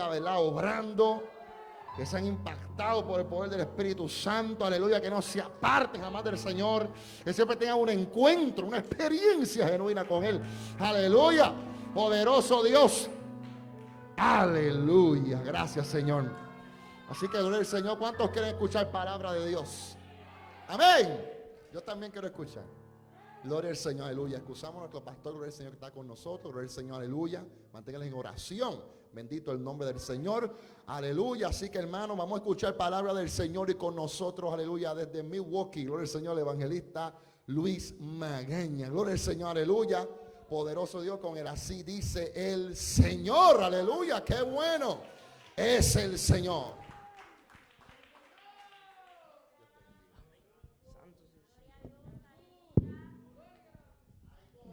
iglesia, ¿verdad?, obrando, que sean impactados por el poder del Espíritu Santo, aleluya, que no se aparten jamás del Señor, que siempre tengan un encuentro, una experiencia genuina con Él, aleluya, poderoso Dios, aleluya, gracias Señor. Así que gloria al Señor. ¿Cuántos quieren escuchar palabra de Dios? Amén. Yo también quiero escuchar. Gloria al Señor, aleluya. Excusamos a nuestro pastor, gloria al Señor que está con nosotros. Gloria al Señor, aleluya. Manténganlos en oración. Bendito el nombre del Señor, aleluya. Así que hermano, vamos a escuchar palabra del Señor y con nosotros, aleluya, desde Milwaukee, gloria al Señor, el evangelista Luis Magaña. Gloria al Señor, aleluya. Poderoso Dios, con él así dice el Señor, aleluya. Qué bueno es el Señor.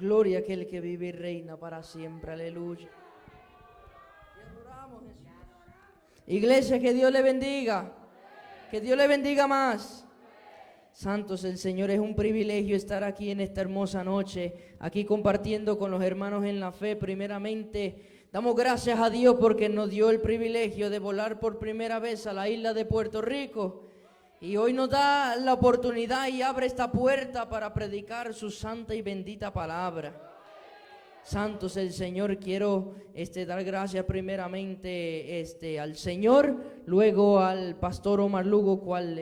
Gloria a aquel que vive y reina para siempre, aleluya. Iglesia, que Dios le bendiga, que Dios le bendiga más. Santos el Señor, es un privilegio estar aquí en esta hermosa noche, aquí compartiendo con los hermanos en la fe. Primeramente, damos gracias a Dios porque nos dio el privilegio de volar por primera vez a la isla de Puerto Rico. Y hoy nos da la oportunidad y abre esta puerta para predicar su santa y bendita palabra. Santos el Señor, quiero dar gracias primeramente al Señor, luego al pastor Omar Lugo, cual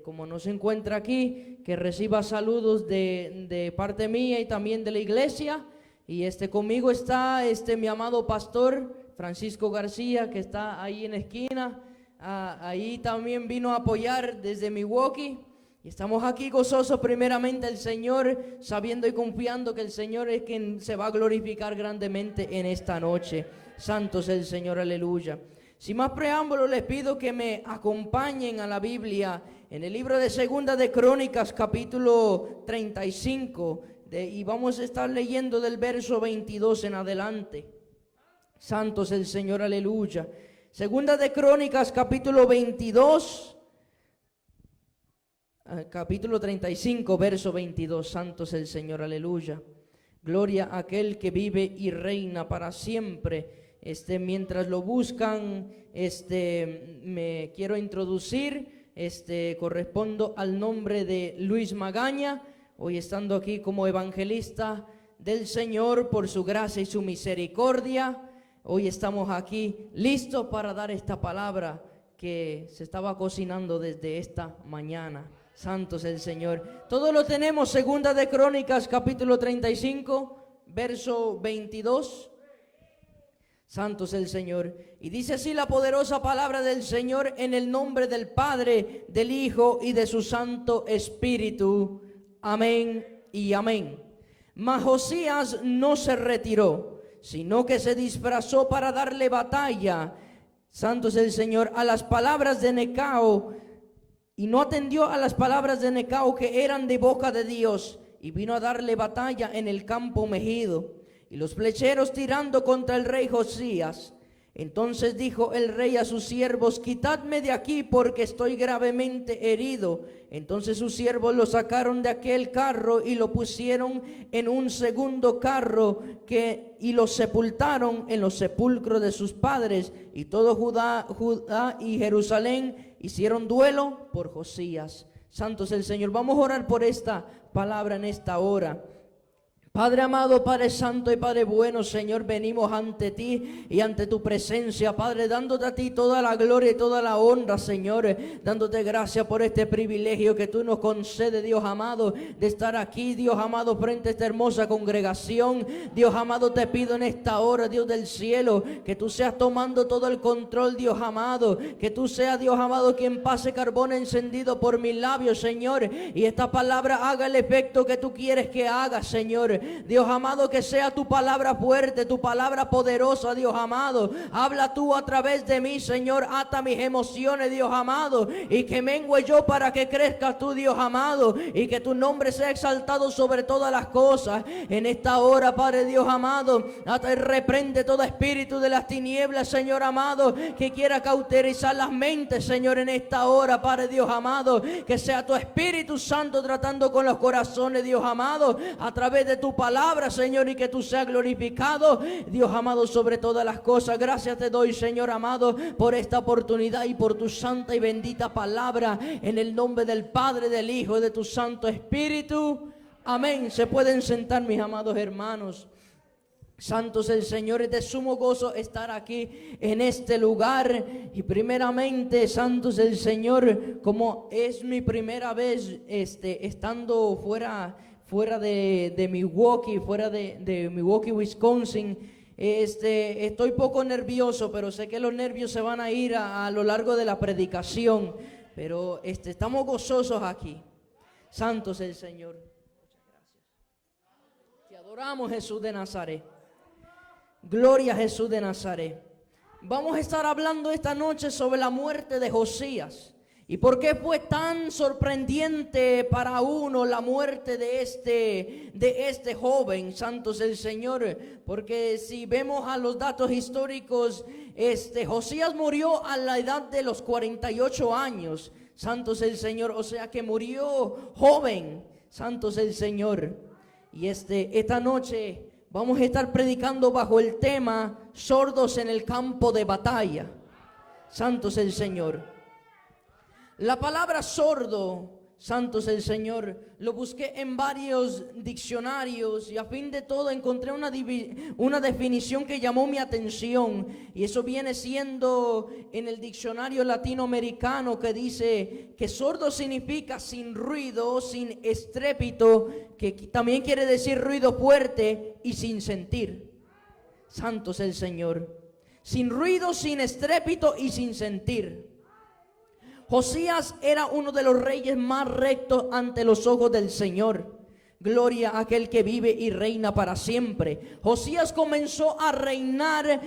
como no se encuentra aquí, que reciba saludos de parte mía y también de la iglesia. Y conmigo está mi amado pastor Francisco García, que está ahí en la esquina. Ahí también vino a apoyar desde Milwaukee. Y estamos aquí gozosos primeramente el Señor, sabiendo y confiando que el Señor es quien se va a glorificar grandemente en esta noche. Santo es el Señor, aleluya. Sin más preámbulo, les pido que me acompañen a la Biblia en el libro de Segunda de Crónicas, capítulo 35, y vamos a estar leyendo del verso 22 en adelante. Santo es el Señor, aleluya. Segunda de Crónicas, capítulo 22, capítulo 35, verso 22. Santo es el Señor, aleluya. Gloria a aquel que vive y reina para siempre. Mientras lo buscan, me quiero introducir. Correspondo al nombre de Luis Magaña. Hoy estando aquí como evangelista del Señor por su gracia y su misericordia. Hoy estamos aquí listos para dar esta palabra que se estaba cocinando desde esta mañana. Santo es el Señor. Todo lo tenemos, Segunda de Crónicas, capítulo 35, verso 22. Santo es el Señor. Y dice así la poderosa palabra del Señor: en el nombre del Padre, del Hijo y de su Santo Espíritu. Amén y amén. Mas Josías no se retiró, sino que se disfrazó para darle batalla. Santo es el Señor, a las palabras de Necao, y no atendió a las palabras de Necao, que eran de boca de Dios, y vino a darle batalla en el campo Megido, y los flecheros tirando contra el rey Josías. Entonces dijo el rey a sus siervos: quitadme de aquí, porque estoy gravemente herido. Entonces sus siervos lo sacaron de aquel carro y lo pusieron en un segundo carro, y lo sepultaron en los sepulcros de sus padres. Y todo Judá y Jerusalén hicieron duelo por Josías. Santo es el Señor. Vamos a orar por esta palabra en esta hora. Padre amado, Padre santo y Padre bueno, Señor, venimos ante ti y ante tu presencia, Padre, dándote a ti toda la gloria y toda la honra, Señor, dándote gracias por este privilegio que tú nos concedes, Dios amado, de estar aquí, Dios amado, frente a esta hermosa congregación. Dios amado, te pido en esta hora, Dios del cielo, que tú seas tomando todo el control, Dios amado, que tú seas, Dios amado, quien pase carbón encendido por mis labios, Señor, y esta palabra haga el efecto que tú quieres que haga, Señor. Dios amado, que sea tu palabra fuerte, tu palabra poderosa, Dios amado. Habla tú a través de mí, Señor. Ata mis emociones, Dios amado, y que mengue yo para que crezcas tú, Dios amado, y que tu nombre sea exaltado sobre todas las cosas. En esta hora, Padre Dios amado, reprende todo espíritu de las tinieblas, Señor amado, que quiera cauterizar las mentes, Señor, en esta hora, Padre Dios amado. Que sea tu Espíritu Santo tratando con los corazones, Dios amado, a través de tu tu palabra, Señor, y que tú seas glorificado, Dios amado, sobre todas las cosas. Gracias te doy, Señor amado, por esta oportunidad y por tu santa y bendita palabra, en el nombre del Padre, del Hijo y de tu Santo Espíritu. Amén. Se pueden sentar, mis amados hermanos. Santo es el Señor, es de sumo gozo estar aquí en este lugar. Y primeramente, santo es el Señor, como es mi primera vez estando fuera de Milwaukee, fuera de Milwaukee, Wisconsin. Estoy poco nervioso, pero sé que los nervios se van a ir a lo largo de la predicación. Pero estamos gozosos aquí. Santo es el Señor. Muchas gracias. Te adoramos, Jesús de Nazaret. Gloria a Jesús de Nazaret. Vamos a estar hablando esta noche sobre la muerte de Josías. ¿Y por qué fue tan sorprendente para uno la muerte de este joven? Santo es el Señor. Porque si vemos a los datos históricos, Josías murió a la edad de los 48 años. Santo es el Señor. O sea que murió joven. Santo es el Señor. Y esta noche vamos a estar predicando bajo el tema sordos en el campo de batalla. Santo es el Señor. La palabra sordo, santo es el Señor, lo busqué en varios diccionarios y a fin de todo encontré una definición que llamó mi atención. Y eso viene siendo en el diccionario latinoamericano, que dice que sordo significa sin ruido, sin estrépito, que también quiere decir ruido fuerte y sin sentir. Santo es el Señor. Sin ruido, sin estrépito y sin sentir. Josías era uno de los reyes más rectos ante los ojos del Señor. Gloria a aquel que vive y reina para siempre. Josías comenzó a reinar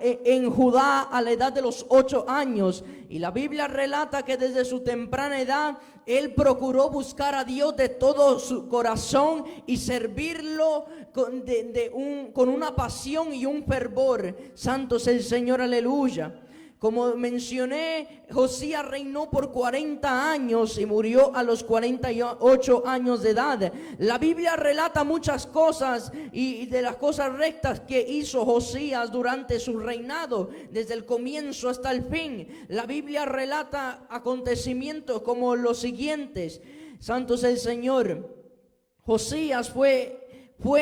en Judá a la edad de los 8 años. Y la Biblia relata que desde su temprana edad él procuró buscar a Dios de todo su corazón y servirlo con una pasión y un fervor. Santo es el Señor, aleluya. Como mencioné, Josías reinó por 40 años y murió a los 48 años de edad. La Biblia relata muchas cosas y de las cosas rectas que hizo Josías durante su reinado, desde el comienzo hasta el fin. La Biblia relata acontecimientos como los siguientes. Santo es el Señor. Josías fue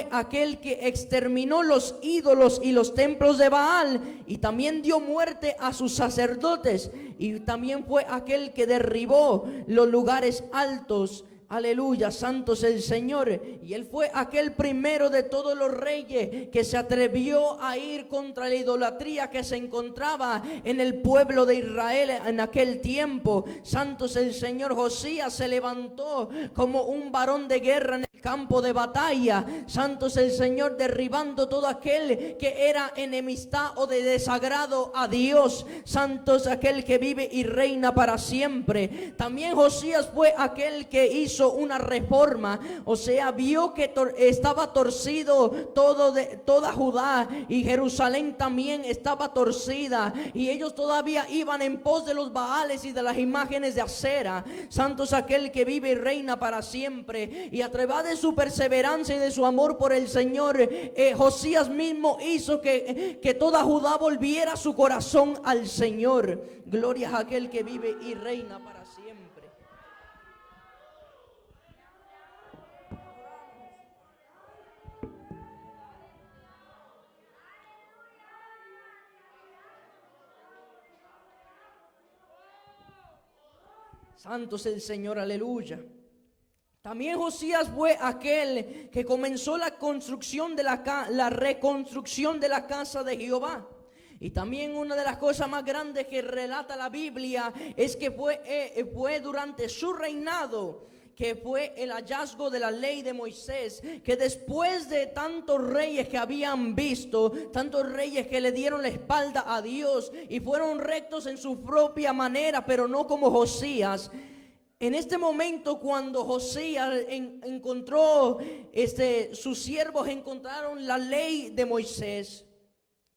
aquel que exterminó los ídolos y los templos de Baal, y también dio muerte a sus sacerdotes, y también fue aquel que derribó los lugares altos. Aleluya, santo es el Señor. Y él fue aquel primero de todos los reyes que se atrevió a ir contra la idolatría que se encontraba en el pueblo de Israel en aquel tiempo. Santo es el Señor. Josías se levantó como un varón de guerra en el campo de batalla. Santo es el Señor, derribando todo aquel que era enemistad o de desagrado a Dios. Santo es aquel que vive y reina para siempre. También Josías fue aquel que hizo una reforma, o sea, vio que estaba torcido toda Judá, y Jerusalén también estaba torcida, y ellos todavía iban en pos de los Baales y de las imágenes de acera. Santo es aquel que vive y reina para siempre, y a través de su perseverancia y de su amor por el Señor, Josías mismo hizo que toda Judá volviera su corazón al Señor. Gloria a aquel que vive y reina para siempre. Santo es el Señor, aleluya. También Josías fue aquel que comenzó la construcción de la reconstrucción de la casa de Jehová. Y también una de las cosas más grandes que relata la Biblia es que fue durante su reinado que fue el hallazgo de la ley de Moisés, que después de tantos reyes que habían visto, tantos reyes que le dieron la espalda a Dios y fueron rectos en su propia manera, pero no como Josías. En este momento, cuando Josías encontró, sus siervos encontraron la ley de Moisés,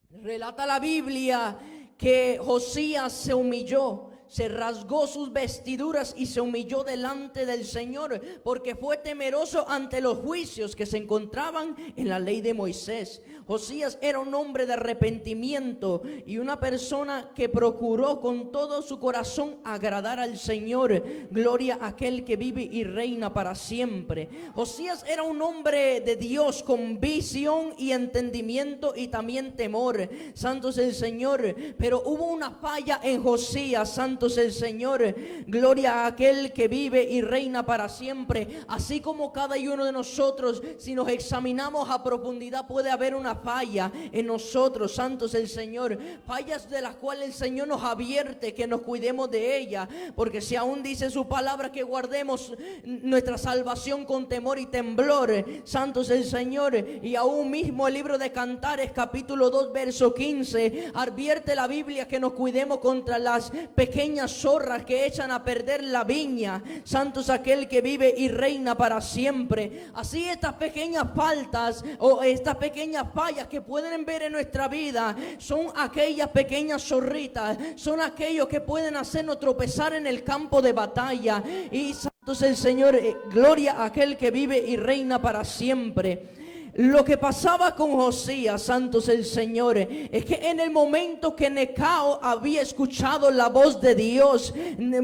relata la Biblia que Josías se humilló. se rasgó sus vestiduras y se humilló delante del Señor, porque fue temeroso ante los juicios que se encontraban en la ley de Moisés. Josías era un hombre de arrepentimiento y una persona que procuró con todo su corazón agradar al Señor. Gloria a aquel que vive y reina para siempre. Josías era un hombre de Dios con visión y entendimiento y también temor. Santo es el Señor. Pero hubo una falla en Josías. Santo es el Señor. Gloria a aquel que vive y reina para siempre. Así como cada uno de nosotros, si nos examinamos a profundidad, puede haber una falla en nosotros. Santo es el Señor. Fallas de las cuales el Señor nos advierte que nos cuidemos de ella, porque si aún dice su palabra que guardemos nuestra salvación con temor y temblor. Santo es el Señor. Y aún mismo el libro de Cantares capítulo 2 verso 15 advierte la Biblia que nos cuidemos contra las pequeñas zorras que echan a perder la viña. Santo es aquel que vive y reina para siempre. Así estas pequeñas faltas o estas pequeñas fallas que pueden ver en nuestra vida son aquellas pequeñas zorritas, son aquellos que pueden hacernos tropezar en el campo de batalla. Y santo es el Señor. Gloria a aquel que vive y reina para siempre. Lo que pasaba con Josías, santo es el Señor, es que en el momento que Necao había escuchado la voz de Dios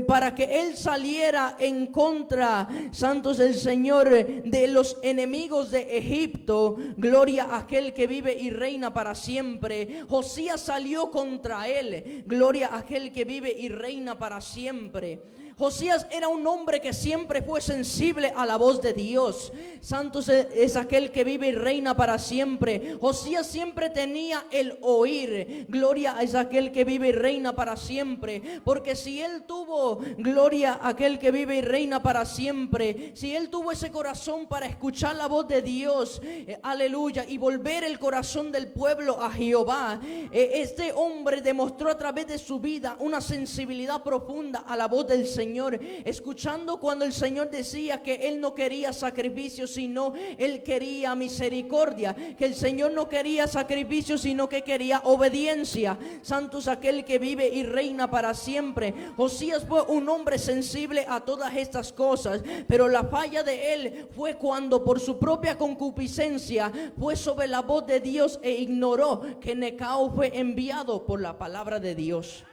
para que él saliera en contra, santo es el Señor, de los enemigos de Egipto, gloria a aquel que vive y reina para siempre. Josías salió contra él, gloria a aquel que vive y reina para siempre. Josías era un hombre que siempre fue sensible a la voz de Dios. Santo es aquel que vive y reina para siempre. Josías siempre tenía el oír. Gloria es aquel que vive y reina para siempre. Porque si él tuvo, gloria a aquel que vive y reina para siempre, si él tuvo ese corazón para escuchar la voz de Dios, aleluya, y volver el corazón del pueblo a Jehová, este hombre demostró a través de su vida una sensibilidad profunda a la voz del Señor. Escuchando cuando el Señor decía que él no quería sacrificio, sino él quería misericordia, que el Señor no quería sacrificio, sino que quería obediencia. Santo es aquel que vive y reina para siempre. Josías fue un hombre sensible a todas estas cosas, pero la falla de él fue cuando por su propia concupiscencia fue sobre la voz de Dios e ignoró que Necao fue enviado por la palabra de Dios.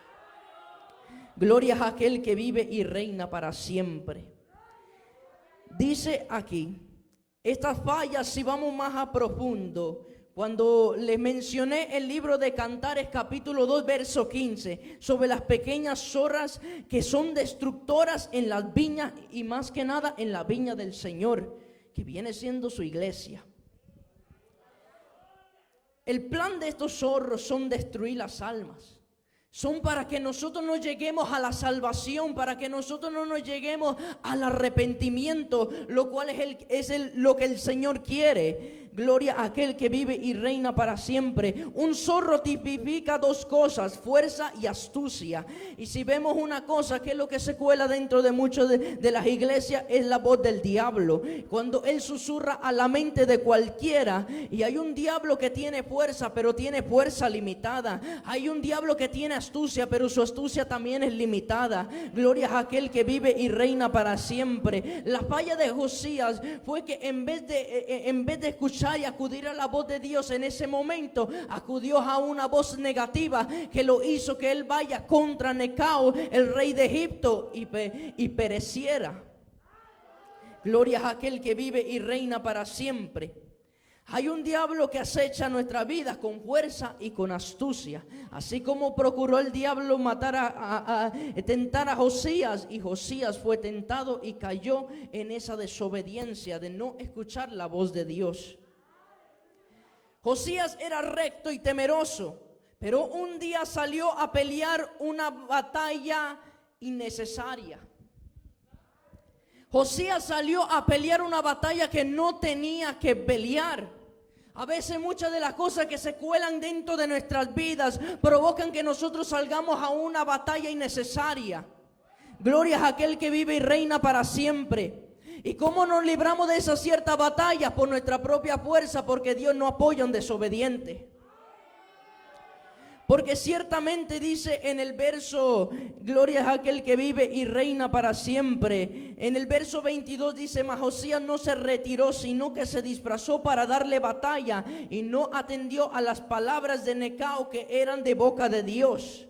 Gloria a aquel que vive y reina para siempre. Dice aquí, estas fallas, si vamos más a profundo, cuando les mencioné el libro de Cantares capítulo 2 verso 15, sobre las pequeñas zorras que son destructoras en las viñas y más que nada en la viña del Señor, que viene siendo su iglesia. El plan de estos zorros son destruir las almas. Son para que nosotros no lleguemos a la salvación, para que nosotros no nos lleguemos al arrepentimiento, lo cual es lo que el Señor quiere. Gloria a aquel que vive y reina para siempre. Un zorro tipifica dos cosas: fuerza y astucia. Y si vemos una cosa que es lo que se cuela dentro de muchas de las iglesias, es la voz del diablo. Cuando él susurra a la mente de cualquiera. Y hay un diablo que tiene fuerza, pero tiene fuerza limitada. Hay un diablo que tiene astucia, pero su astucia también es limitada. Gloria a aquel que vive y reina para siempre. La falla de Josías fue que en vez de escuchar y acudir a la voz de Dios en ese momento, acudió a una voz negativa que lo hizo que él vaya contra Necao, el rey de Egipto, y pereciera. Gloria a aquel que vive y reina para siempre. Hay un diablo que acecha nuestra vida con fuerza y con astucia. Así como procuró el diablo tentar a Josías, y Josías fue tentado y cayó en esa desobediencia de no escuchar la voz de Dios. Josías era recto y temeroso, pero un día salió a pelear una batalla innecesaria. Josías salió a pelear una batalla que no tenía que pelear. A veces muchas de las cosas que se cuelan dentro de nuestras vidas provocan que nosotros salgamos a una batalla innecesaria. Gloria a aquel que vive y reina para siempre. ¿Y cómo nos libramos de esas ciertas batallas? Por nuestra propia fuerza, porque Dios no apoya a un desobediente. porque ciertamente dice en el verso, gloria a aquel que vive y reina para siempre. En el verso 22 dice, mas Josías no se retiró, sino que se disfrazó para darle batalla y no atendió a las palabras de Necao que eran de boca de Dios.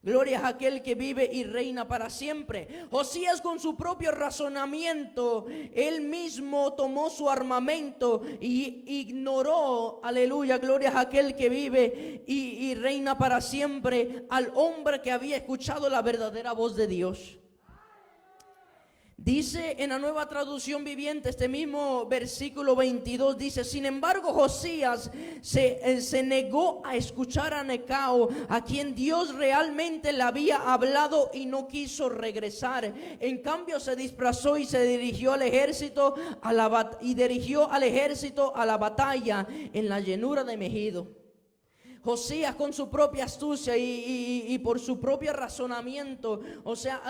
Gloria a aquel que vive y reina para siempre. Josías, con su propio razonamiento, él mismo tomó su armamento y ignoró, aleluya, gloria a aquel que vive y reina para siempre, al hombre que había escuchado la verdadera voz de Dios. Dice en la Nueva Traducción Viviente, este mismo versículo 22, dice, sin embargo Josías se negó a escuchar a Necao, a quien Dios realmente le había hablado, y no quiso regresar. En cambio se disfrazó y se dirigió al ejército a la batalla en la llanura de Megido. Josías, con su propia astucia y por su propio razonamiento, o sea,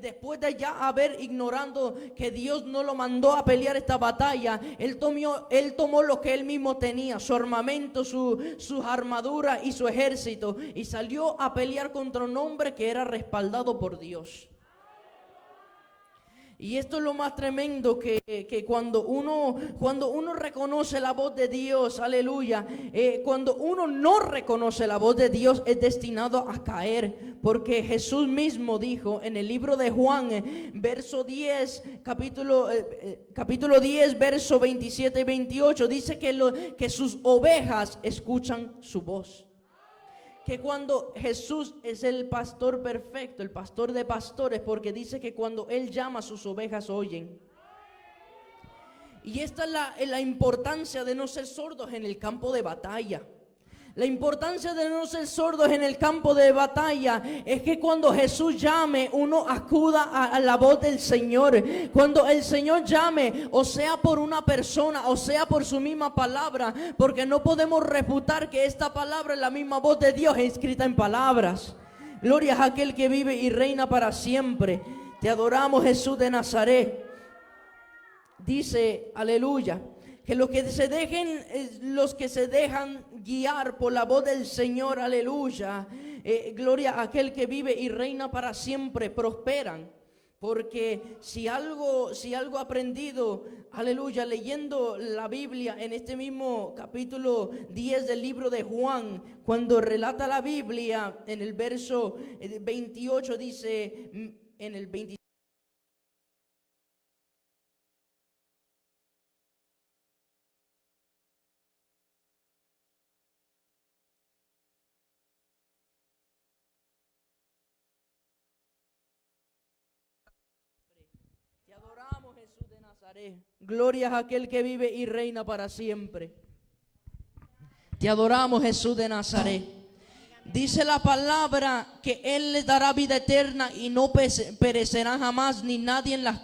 después de ya haber ignorado que Dios no lo mandó a pelear esta batalla, él tomó lo que él mismo tenía, su armamento, sus armaduras y su ejército, y salió a pelear contra un hombre que era respaldado por Dios. Y esto es lo más tremendo, que cuando uno reconoce la voz de Dios, aleluya, cuando uno no reconoce la voz de Dios, es destinado a caer, porque Jesús mismo dijo en el libro de Juan, verso 10, capítulo 10, verso 27 y 28, dice que sus ovejas escuchan su voz. Que cuando Jesús es el pastor perfecto, el pastor de pastores, porque dice que cuando Él llama, sus ovejas oyen. Y esta es la importancia de no ser sordos en el campo de batalla. La importancia de no ser sordos en el campo de batalla es que cuando Jesús llame, uno acuda a la voz del Señor. Cuando el Señor llame, o sea por una persona, o sea por su misma palabra, porque no podemos refutar que esta palabra es la misma voz de Dios escrita en palabras. Gloria a aquel que vive y reina para siempre. Te adoramos, Jesús de Nazaret. Dice, aleluya, que los que se dejan guiar por la voz del Señor, aleluya, gloria a aquel que vive y reina para siempre, prosperan. Porque si algo aprendido, aleluya, leyendo la Biblia en este mismo capítulo 10 del libro de Juan, cuando relata la Biblia en el verso 28, dice, en el 27, te adoramos, Jesús de Nazaret. Gloria a aquel que vive y reina para siempre. Te adoramos, Jesús de Nazaret. Dice la palabra que Él les dará vida eterna y no perecerán jamás, ni nadie las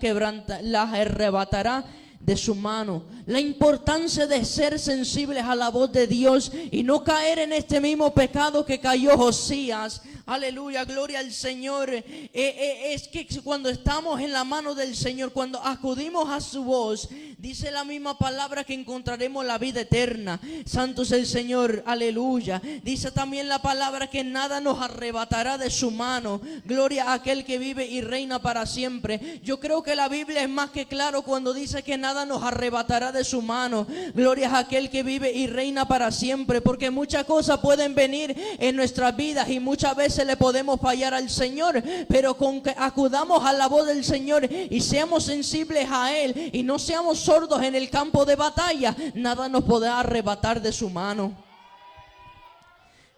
arrebatará de su mano. La importancia de ser sensibles a la voz de Dios y no caer en este mismo pecado que cayó Josías. Aleluya, gloria al Señor. Es que cuando estamos en la mano del Señor, cuando acudimos a su voz, dice la misma palabra que encontraremos la vida eterna. Santo es el Señor, aleluya. Dice también la palabra que nada nos arrebatará de su mano. Gloria a aquel que vive y reina para siempre. Yo creo que la Biblia es más que claro cuando dice que nada nos arrebatará de su mano. Gloria a aquel que vive y reina para siempre, porque muchas cosas pueden venir en nuestras vidas y muchas veces le podemos fallar al Señor, pero con que acudamos a la voz del Señor y seamos sensibles a Él y no seamos sordos en el campo de batalla, nada nos podrá arrebatar de su mano.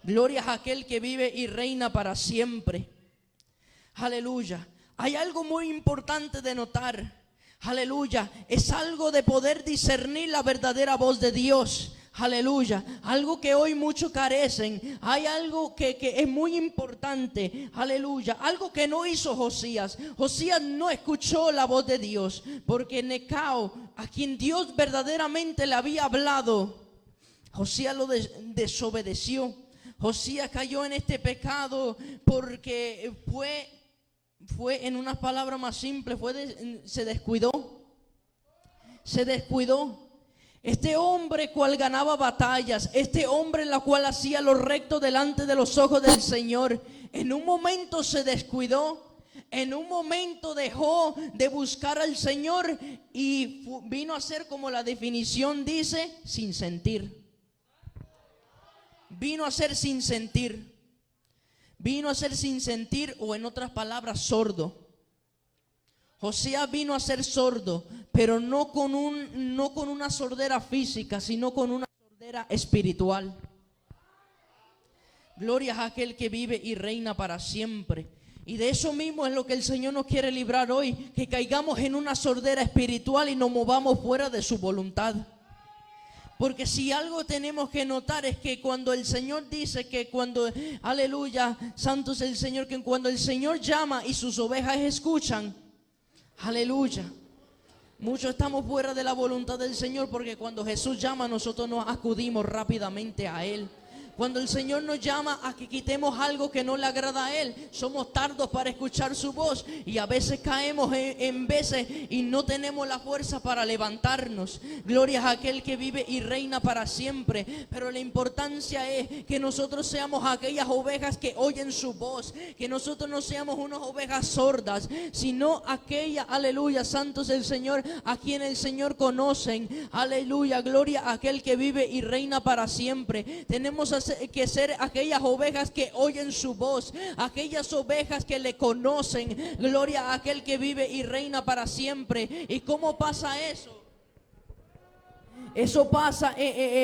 Gloria a aquel que vive y reina para siempre. Aleluya. Hay algo muy importante de notar. Aleluya. Es algo de poder discernir la verdadera voz de Dios. Aleluya, algo que hoy muchos carecen. Hay algo que es muy importante. Aleluya, algo que no hizo Josías. Josías no escuchó la voz de Dios, porque Necao, a quien Dios verdaderamente le había hablado, Josías lo desobedeció. Josías cayó en este pecado porque fue en unas palabras más simples, se descuidó. Este hombre cual ganaba batallas, este hombre en la cual hacía lo recto delante de los ojos del Señor, en un momento se descuidó, en un momento dejó de buscar al Señor y vino a ser, como la definición dice, sin sentir. Vino a ser sin sentir. Vino a ser sin sentir, o en otras palabras, sordo. Josías vino a ser sordo, pero no con una sordera física, sino con una sordera espiritual. Gloria a aquel que vive y reina para siempre. Y de eso mismo es lo que el Señor nos quiere librar hoy, que caigamos en una sordera espiritual y nos movamos fuera de su voluntad. Porque si algo tenemos que notar es que cuando el Señor dice que cuando, aleluya, santo es el Señor, que cuando el Señor llama y sus ovejas escuchan, aleluya, muchos estamos fuera de la voluntad del Señor, porque cuando Jesús llama nosotros nos acudimos rápidamente a Él. Cuando el Señor nos llama a que quitemos algo que no le agrada a Él, somos tardos para escuchar su voz y a veces caemos en veces y no tenemos la fuerza para levantarnos. Gloria a aquel que vive y reina para siempre. Pero la importancia es que nosotros seamos aquellas ovejas que oyen su voz, que nosotros no seamos unas ovejas sordas, sino aquella, aleluya, santo es el Señor, a quien el Señor conocen. Aleluya, gloria a aquel que vive y reina para siempre. Tenemos que ser aquellas ovejas que oyen su voz, aquellas ovejas que le conocen. Gloria a aquel que vive y reina para siempre. ¿Y cómo pasa eso? Eso pasa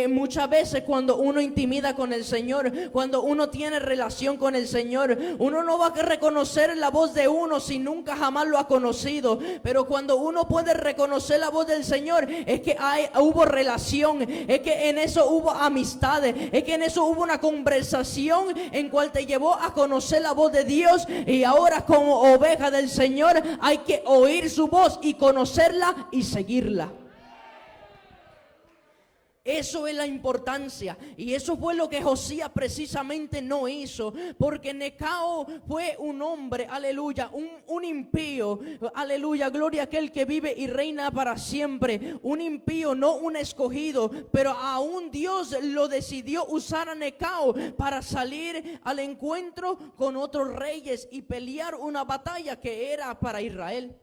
muchas veces cuando uno intimida con el Señor, cuando uno tiene relación con el Señor. Uno no va a reconocer la voz de uno si nunca jamás lo ha conocido. Pero cuando uno puede reconocer la voz del Señor, es que hubo relación, es que en eso hubo amistades, es que en eso hubo una conversación en cual te llevó a conocer la voz de Dios. Y ahora, como oveja del Señor, hay que oír su voz y conocerla y seguirla. Eso es la importancia, y eso fue lo que Josías precisamente no hizo, porque Necao fue un hombre, aleluya, un impío, aleluya, gloria a aquel que vive y reina para siempre, un impío, no un escogido, pero aún Dios lo decidió usar a Necao para salir al encuentro con otros reyes y pelear una batalla que era para Israel.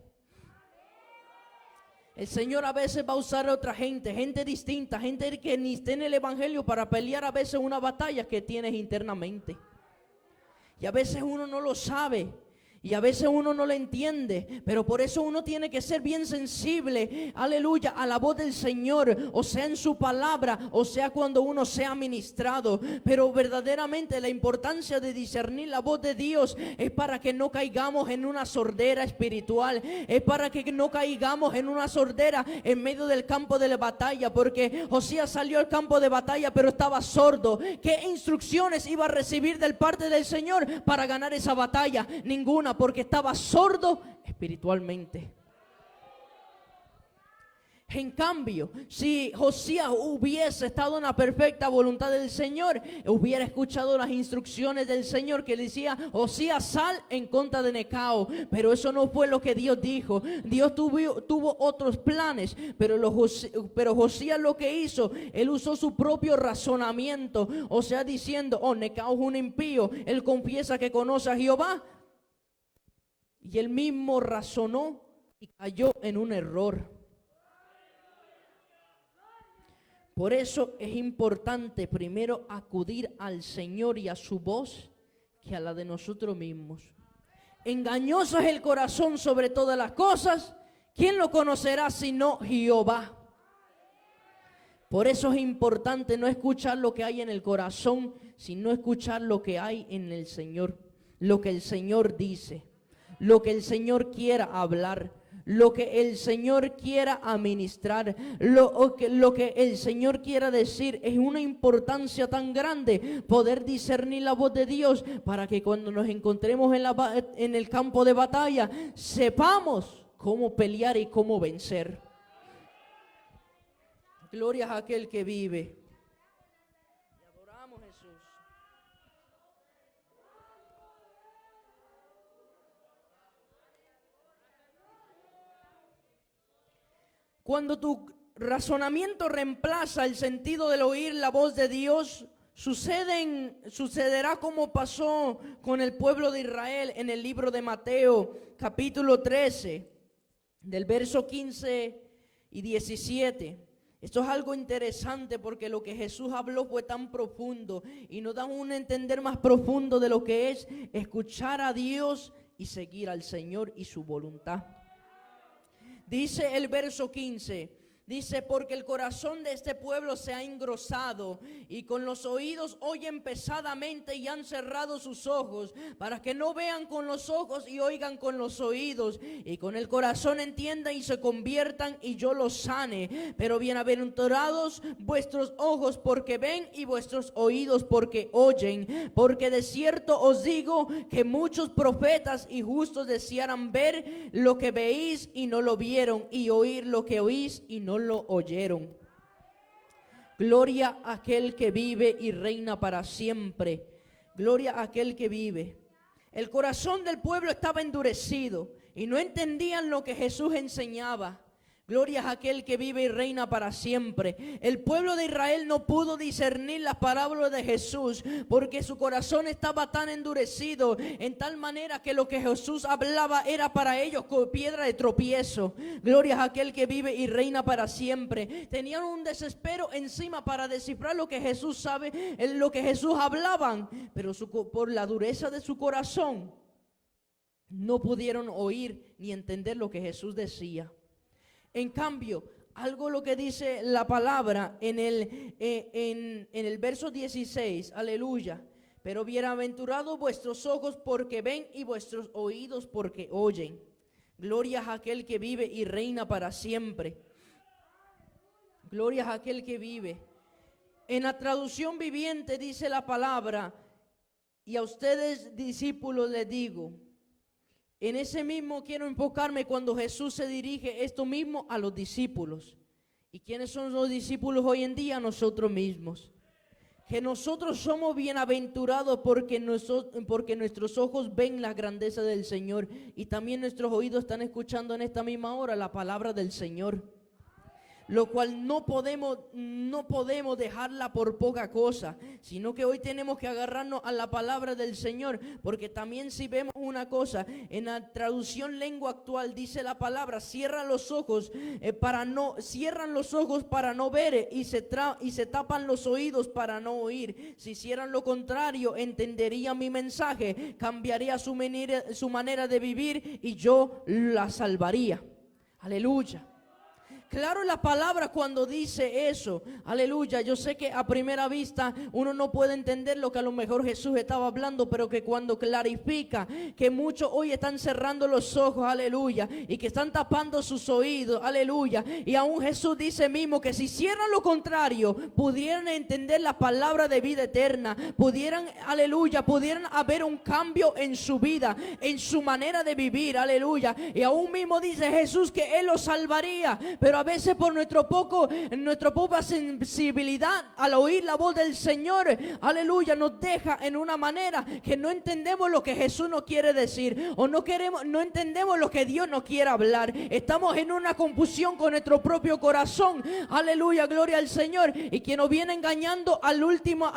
El Señor a veces va a usar a otra gente distinta, gente que ni está en el evangelio, para pelear a veces una batalla que tienes internamente. Y a veces uno no lo sabe. Y a veces uno no lo entiende, pero por eso uno tiene que ser bien sensible, aleluya, a la voz del Señor, o sea en su palabra, o sea cuando uno sea ministrado. Pero verdaderamente la importancia de discernir la voz de Dios es para que no caigamos en una sordera espiritual, es para que no caigamos en una sordera en medio del campo de la batalla, porque Josías salió al campo de batalla pero estaba sordo. ¿Qué instrucciones iba a recibir del parte del Señor para ganar esa batalla? Ninguna, porque estaba sordo espiritualmente. En cambio, si Josías hubiese estado en la perfecta voluntad del Señor, hubiera escuchado las instrucciones del Señor que decía: Josías, sal en contra de Necao. Pero eso no fue lo que Dios dijo. Dios tuvo otros planes, pero Josías lo que hizo, él usó su propio razonamiento, o sea, diciendo: oh, Necao es un impío, él confiesa que conoce a Jehová. Y él mismo razonó y cayó en un error. Por eso es importante primero acudir al Señor y a su voz que a la de nosotros mismos. Engañoso es el corazón sobre todas las cosas. ¿Quién lo conocerá sino Jehová? Por eso es importante no escuchar lo que hay en el corazón, sino escuchar lo que hay en el Señor. Lo que el Señor dice, lo que el Señor quiera hablar, lo que el Señor quiera administrar, lo que el Señor quiera decir. Es una importancia tan grande poder discernir la voz de Dios, para que cuando nos encontremos en el campo de batalla, sepamos cómo pelear y cómo vencer. Gloria a aquel que vive. Y adoramos, Jesús. Cuando tu razonamiento reemplaza el sentido del oír la voz de Dios, sucederá como pasó con el pueblo de Israel en el libro de Mateo, capítulo 13, del verso 15 y 17. Esto es algo interesante porque lo que Jesús habló fue tan profundo y nos da un entender más profundo de lo que es escuchar a Dios y seguir al Señor y su voluntad. Dice el verso 15, dice, porque el corazón de este pueblo se ha engrosado y con los oídos oyen pesadamente y han cerrado sus ojos para que no vean con los ojos y oigan con los oídos y con el corazón entiendan y se conviertan y yo los sane. Pero bienaventurados vuestros ojos porque ven y vuestros oídos porque oyen, porque de cierto os digo que muchos profetas y justos desearan ver lo que veis y no lo vieron y oír lo que oís y no lo oyeron. Gloria a aquel que vive y reina para siempre. Gloria a aquel que vive. El corazón del pueblo estaba endurecido y no entendían lo que Jesús enseñaba. Gloria a aquel que vive y reina para siempre. El pueblo de Israel no pudo discernir las parábolas de Jesús porque su corazón estaba tan endurecido en tal manera que lo que Jesús hablaba era para ellos como piedra de tropiezo. Gloria a aquel que vive y reina para siempre. Tenían un desespero encima para descifrar lo que Jesús sabe, lo que Jesús hablaban, pero por la dureza de su corazón no pudieron oír ni entender lo que Jesús decía. En cambio, algo lo que dice la palabra en el verso 16, aleluya. Pero bienaventurados vuestros ojos porque ven y vuestros oídos porque oyen. Gloria a aquel que vive y reina para siempre. Gloria a aquel que vive. En la traducción viviente dice la palabra, y a ustedes discípulos les digo. En ese mismo quiero enfocarme cuando Jesús se dirige esto mismo a los discípulos. ¿Y quiénes son los discípulos hoy en día? Nosotros mismos. Que nosotros somos bienaventurados porque nuestros ojos ven la grandeza del Señor y también nuestros oídos están escuchando en esta misma hora la palabra del Señor. Lo cual no podemos dejarla por poca cosa, sino que hoy tenemos que agarrarnos a la palabra del Señor, porque también si vemos una cosa, en la traducción lengua actual dice la palabra, cierran los ojos para no ver y se tapan los oídos para no oír. Si hicieran lo contrario, entenderían mi mensaje, cambiaría su manera de vivir y yo la salvaría. Aleluya. Claro la palabra cuando dice eso, aleluya. Yo sé que a primera vista uno no puede entender lo que a lo mejor Jesús estaba hablando, pero que cuando clarifica que muchos hoy están cerrando los ojos, aleluya, y que están tapando sus oídos, aleluya, y aún Jesús dice mismo que si hicieran lo contrario, pudieran entender la palabra de vida eterna, pudieran haber un cambio en su vida, en su manera de vivir, aleluya. Y aún mismo dice Jesús que Él los salvaría, pero a veces por nuestra poca sensibilidad al oír la voz del Señor, aleluya, nos deja en una manera que no entendemos lo que Jesús nos quiere decir, o no entendemos lo que Dios nos quiere hablar. Estamos en una confusión con nuestro propio corazón, aleluya, gloria al Señor, y quien nos viene engañando a lo último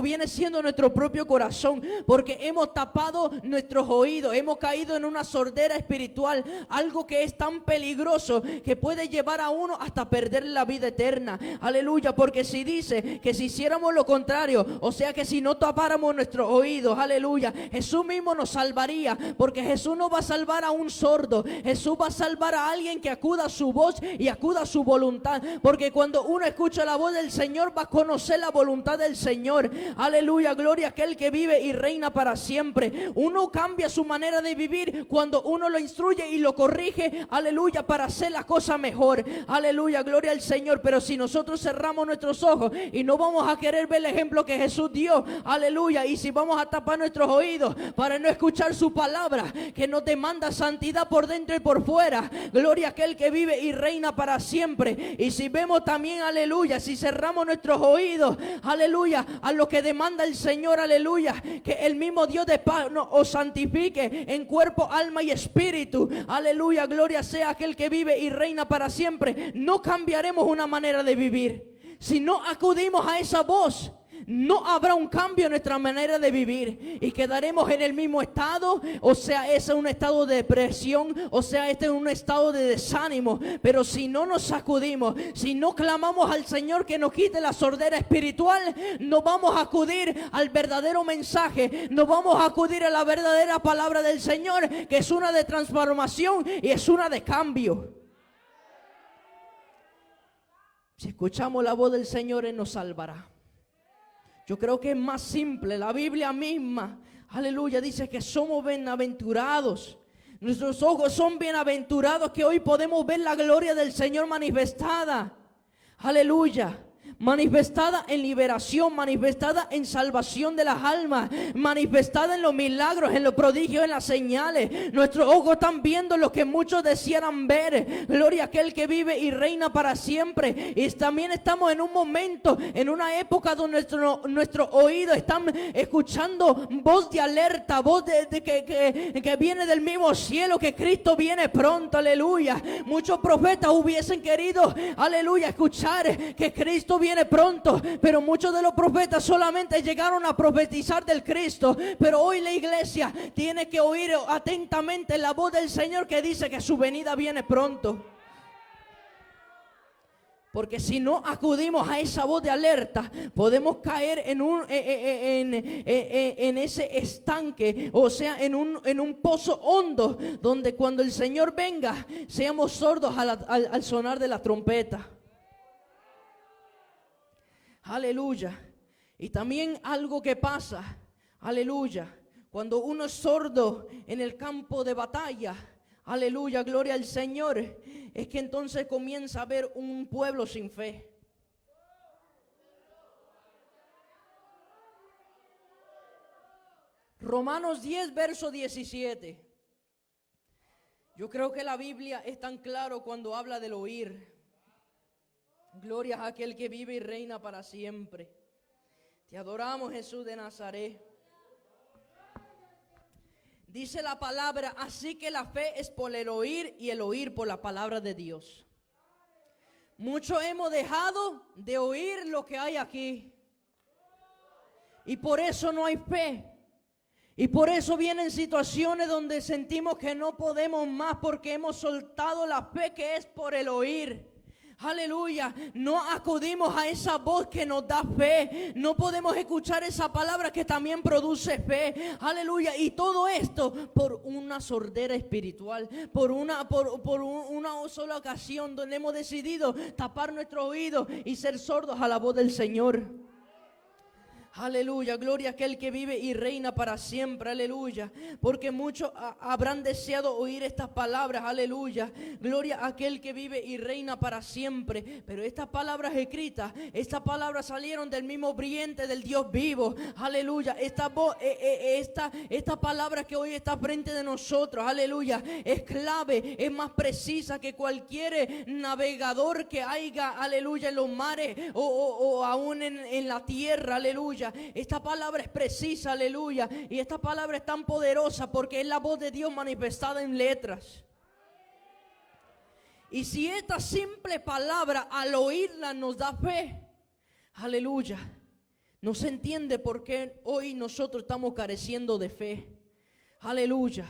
viene siendo nuestro propio corazón, porque hemos tapado nuestros oídos, hemos caído en una sordera espiritual, algo que es tan peligroso que puede llevar a uno hasta perder la vida eterna, aleluya. Porque si dice que si hiciéramos lo contrario, o sea que si no tapáramos nuestros oídos, aleluya, Jesús mismo nos salvaría, porque Jesús no va a salvar a un sordo, Jesús va a salvar a alguien que acuda a su voz y acuda a su voluntad, porque cuando uno escucha la voz del Señor va a conocer la voluntad del Señor, aleluya, gloria a aquel que vive y reina para siempre. Uno cambia su manera de vivir cuando uno lo instruye y lo corrige, aleluya, para hacer la cosa mejor, aleluya, gloria al Señor. Pero si nosotros cerramos nuestros ojos y no vamos a querer ver el ejemplo que Jesús dio, aleluya, y si vamos a tapar nuestros oídos para no escuchar su palabra que nos demanda santidad por dentro y por fuera, gloria a aquel que vive y reina para siempre. Y si vemos también, aleluya, si cerramos nuestros oídos, aleluya, a lo que demanda el Señor, aleluya, que el mismo Dios de paz os santifique en cuerpo, alma y espíritu, aleluya, gloria sea aquel aquel que vive y reina para siempre, no cambiaremos una manera de vivir. Si no acudimos a esa voz, no habrá un cambio en nuestra manera de vivir y quedaremos en el mismo estado. O sea, ese es un estado de depresión, o sea, este es un estado de desánimo. Pero si no nos sacudimos, si no clamamos al Señor que nos quite la sordera espiritual, no vamos a acudir al verdadero mensaje, no vamos a acudir a la verdadera palabra del Señor, que es una de transformación y es una de cambio. Si escuchamos la voz del Señor, Él nos salvará. Yo creo que es más simple. La Biblia misma, aleluya, dice que somos bienaventurados. Nuestros ojos son bienaventurados, que hoy podemos ver la gloria del Señor manifestada. Aleluya. Manifestada en liberación, manifestada en salvación de las almas, manifestada en los milagros, en los prodigios, en las señales. Nuestros ojos están viendo lo que muchos desearan ver. Gloria a aquel que vive y reina para siempre. Y también estamos en un momento, en una época donde nuestros oídos están escuchando voz de alerta, voz que viene del mismo cielo, que Cristo viene pronto, aleluya. Muchos profetas hubiesen querido, aleluya, escuchar que Cristo viene pronto, pero muchos de los profetas solamente llegaron a profetizar del Cristo. Pero hoy la iglesia tiene que oír atentamente la voz del Señor, que dice que su venida viene pronto. Porque si no acudimos a esa voz de alerta, podemos caer en ese estanque, o sea, en un pozo hondo, donde cuando el Señor venga, seamos sordos al sonar de la trompeta. Aleluya. Y también algo que pasa, aleluya, cuando uno es sordo en el campo de batalla, aleluya, gloria al Señor, es que entonces comienza a haber un pueblo sin fe. Romanos 10, verso 17. Yo creo que la Biblia es tan claro cuando habla del oír. Gloria a aquel que vive y reina para siempre. Te adoramos, Jesús de Nazaret. Dice la palabra, así que la fe es por el oír y el oír por la palabra de Dios. Muchos hemos dejado de oír lo que hay aquí. Y por eso no hay fe. Y por eso vienen situaciones donde sentimos que no podemos más, porque hemos soltado la fe que es por el oír. Aleluya, no acudimos a esa voz que nos da fe. No podemos escuchar esa palabra que también produce fe. Aleluya, y todo esto por una sordera espiritual, por una sola ocasión donde hemos decidido tapar nuestros oídos y ser sordos a la voz del Señor. Aleluya, gloria a aquel que vive y reina para siempre, aleluya. Porque muchos habrán deseado oír estas palabras, aleluya. Gloria a aquel que vive y reina para siempre. Pero estas palabras escritas, estas palabras salieron del mismo vientre del Dios vivo, aleluya. Esta palabra que hoy está frente de nosotros, aleluya, es clave, es más precisa que cualquier navegador que haya, aleluya, en los mares o aún en la tierra, aleluya. Esta palabra es precisa, aleluya. Y esta palabra es tan poderosa porque es la voz de Dios manifestada en letras. Y si esta simple palabra al oírla nos da fe, aleluya, no se entiende por qué hoy nosotros estamos careciendo de fe. Aleluya,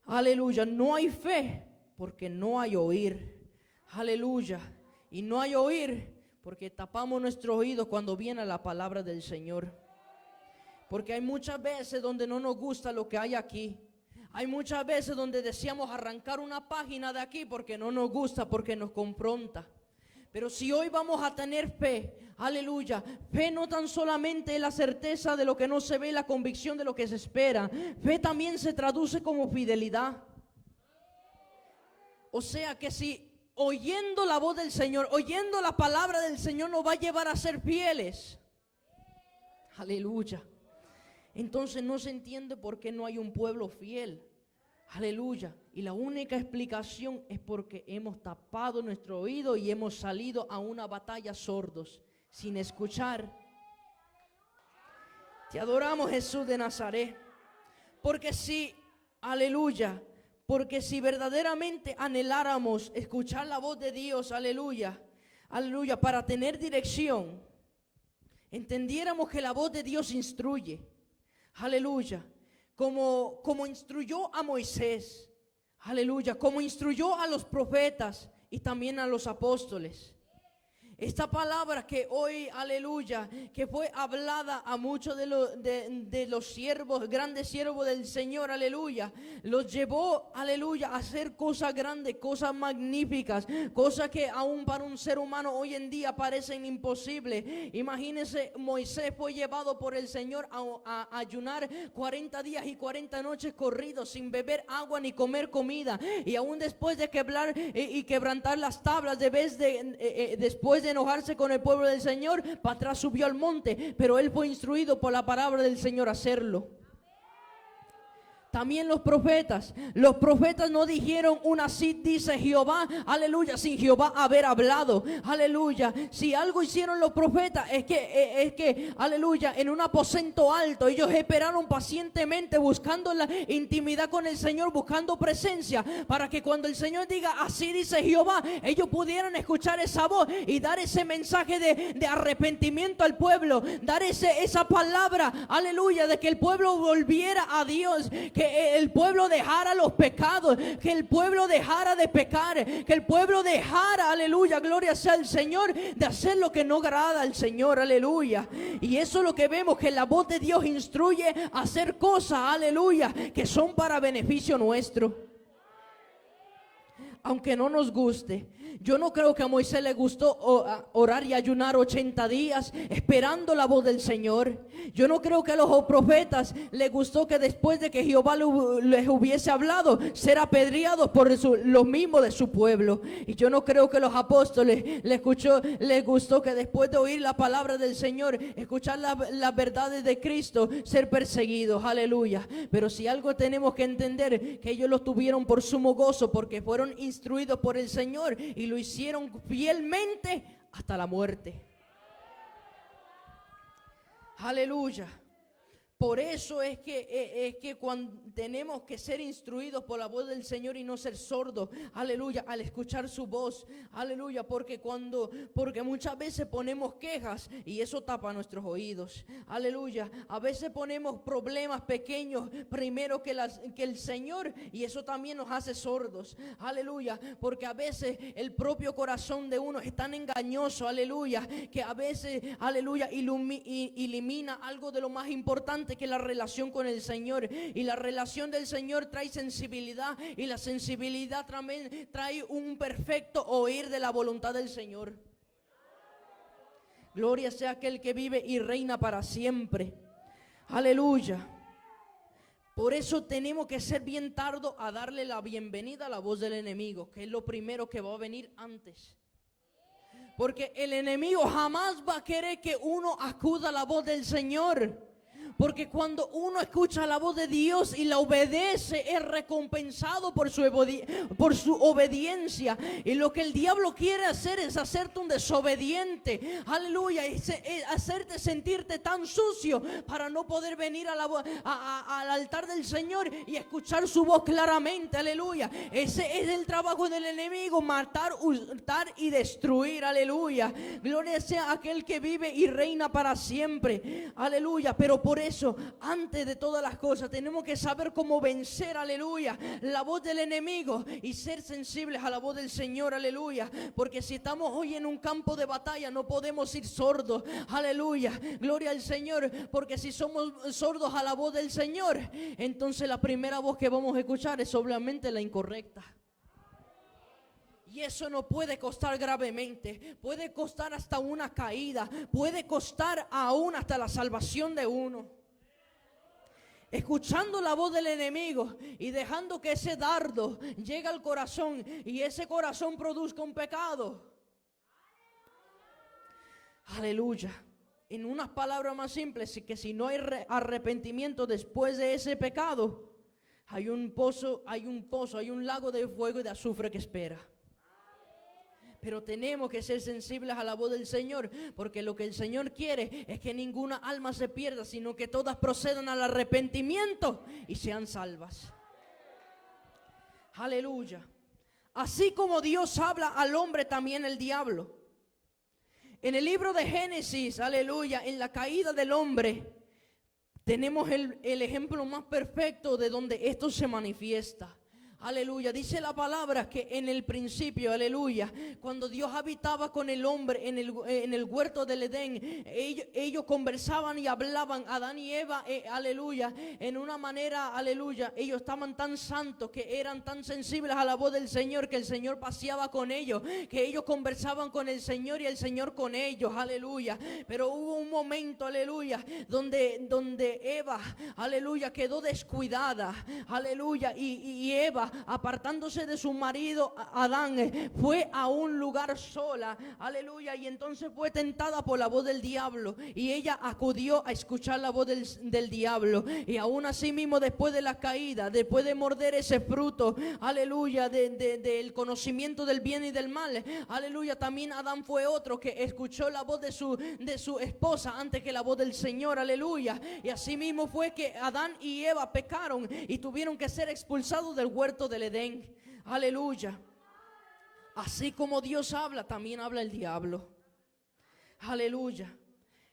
aleluya. No hay fe porque no hay oír. Aleluya. Y no hay oír porque tapamos nuestros oídos cuando viene la palabra del Señor. Porque hay muchas veces donde no nos gusta lo que hay aquí. Hay muchas veces donde deseamos arrancar una página de aquí porque no nos gusta, porque nos confronta. Pero si hoy vamos a tener fe, aleluya, fe no tan solamente es la certeza de lo que no se ve, la convicción de lo que se espera. Fe también se traduce como fidelidad. O sea que si oyendo la voz del Señor, oyendo la palabra del Señor nos va a llevar a ser fieles, aleluya, entonces no se entiende por qué no hay un pueblo fiel. Aleluya. Y la única explicación es porque hemos tapado nuestro oído y hemos salido a una batalla sordos, sin escuchar. Te adoramos, Jesús de Nazaret. Porque si, aleluya, Porque si verdaderamente anheláramos escuchar la voz de Dios, aleluya, aleluya, para tener dirección, entendiéramos que la voz de Dios instruye, aleluya, como instruyó a Moisés, aleluya, como instruyó a los profetas y también a los apóstoles. Esta palabra que hoy, aleluya, que fue hablada a muchos de los siervos, grandes siervos del Señor, aleluya, los llevó, aleluya, a hacer cosas grandes, cosas magníficas, cosas que aún para un ser humano hoy en día parecen imposibles. Imagínense, Moisés fue llevado por el Señor a ayunar 40 días y 40 noches corridos, sin beber agua ni comer comida, y aún después de quebrar y quebrantar las tablas, después de enojarse con el pueblo del Señor, para atrás subió al monte, pero él fue instruido por la palabra del Señor a hacerlo. También los profetas no dijeron una así dice Jehová, aleluya, sin Jehová haber hablado, aleluya. Si algo hicieron los profetas es que, aleluya, en un aposento alto ellos esperaron pacientemente buscando la intimidad con el Señor, buscando presencia, para que cuando el Señor diga así dice Jehová, ellos pudieran escuchar esa voz y dar ese mensaje de arrepentimiento al pueblo, dar esa palabra, aleluya, de que el pueblo volviera a Dios, que el pueblo dejara los pecados, que el pueblo dejara de pecar, que el pueblo dejara, aleluya, gloria sea al Señor, de hacer lo que no agrada al Señor, aleluya. Y eso es lo que vemos, que la voz de Dios instruye a hacer cosas, aleluya, que son para beneficio nuestro. Aunque no nos guste, yo no creo que a Moisés le gustó orar y ayunar 80 días esperando la voz del Señor. Yo no creo que a los profetas les gustó que después de que Jehová les hubiese hablado, ser apedreados por los mismos de su pueblo. Y yo no creo que a los apóstoles les gustó que después de oír la palabra del Señor, escuchar las verdades de Cristo, ser perseguidos, aleluya. Pero si algo tenemos que entender, que ellos lo tuvieron por sumo gozo, porque fueron instruidos por el Señor y lo hicieron fielmente hasta la muerte. Aleluya. Por eso es que cuando tenemos que ser instruidos por la voz del Señor y no ser sordos, aleluya, al escuchar su voz, aleluya, porque muchas veces ponemos quejas y eso tapa nuestros oídos, aleluya. A veces ponemos problemas pequeños primero que el Señor y eso también nos hace sordos, aleluya, porque a veces el propio corazón de uno es tan engañoso, aleluya, que a veces, aleluya, elimina algo de lo más importante, que la relación con el Señor. Y la relación del Señor trae sensibilidad, y la sensibilidad también trae un perfecto oír de la voluntad del Señor. Gloria sea aquel que vive y reina para siempre. Aleluya. Por eso tenemos que ser bien tardo a darle la bienvenida a la voz del enemigo, que es lo primero que va a venir antes. Porque el enemigo jamás va a querer que uno acuda a la voz del Señor. Porque cuando uno escucha la voz de Dios y la obedece, es recompensado por su obediencia. Y lo que el diablo quiere hacer es hacerte un desobediente. Aleluya. Es hacerte sentirte tan sucio para no poder venir al altar del Señor y escuchar su voz claramente. Aleluya. Ese es el trabajo del enemigo: matar, hurtar y destruir. Aleluya. Gloria sea aquel que vive y reina para siempre. Aleluya. Pero por eso, antes de todas las cosas, tenemos que saber cómo vencer, aleluya, la voz del enemigo y ser sensibles a la voz del Señor, aleluya. Porque si estamos hoy en un campo de batalla, no podemos ir sordos, aleluya, gloria al Señor. Porque si somos sordos a la voz del Señor, entonces la primera voz que vamos a escuchar es obviamente la incorrecta. Y eso nos puede costar gravemente, puede costar hasta una caída, puede costar aún hasta la salvación de uno. Escuchando la voz del enemigo y dejando que ese dardo llegue al corazón y ese corazón produzca un pecado. Aleluya. En unas palabras más simples, que si no hay arrepentimiento después de ese pecado, hay un lago de fuego y de azufre que espera. Pero tenemos que ser sensibles a la voz del Señor, porque lo que el Señor quiere es que ninguna alma se pierda, sino que todas procedan al arrepentimiento y sean salvas. Aleluya. Así como Dios habla al hombre, también el diablo. En el libro de Génesis, aleluya, en la caída del hombre, tenemos el ejemplo más perfecto de donde esto se manifiesta. Aleluya, dice la palabra que en el principio, aleluya, cuando Dios habitaba con el hombre en el huerto del Edén, ellos conversaban y hablaban, Adán y Eva, aleluya, en una manera, aleluya, ellos estaban tan santos, que eran tan sensibles a la voz del Señor, que el Señor paseaba con ellos, que ellos conversaban con el Señor y el Señor con ellos, aleluya. Pero hubo un momento, aleluya, donde Eva, aleluya, quedó descuidada, aleluya, y Eva, apartándose de su marido Adán, fue a un lugar sola, aleluya, y entonces fue tentada por la voz del diablo, y ella acudió a escuchar la voz del diablo, y aún así mismo, después de la caída, después de morder ese fruto, aleluya, del conocimiento del bien y del mal, aleluya, también Adán fue otro que escuchó la voz de su esposa antes que la voz del Señor, aleluya, y así mismo fue que Adán y Eva pecaron y tuvieron que ser expulsados del huerto del Edén, aleluya. Así como Dios habla, también habla el diablo, aleluya.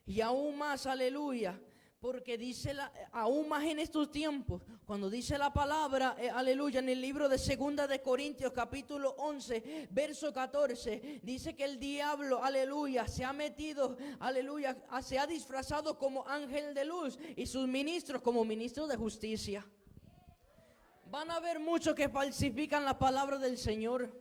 Y aún más, aleluya, porque dice aún más en estos tiempos, cuando dice la palabra, aleluya, en el libro de 2 de Corintios capítulo 11 verso 14, dice que el diablo, aleluya, se ha metido, aleluya, se ha disfrazado como ángel de luz y sus ministros como ministros de justicia. Van a haber muchos que falsifican la palabra del Señor.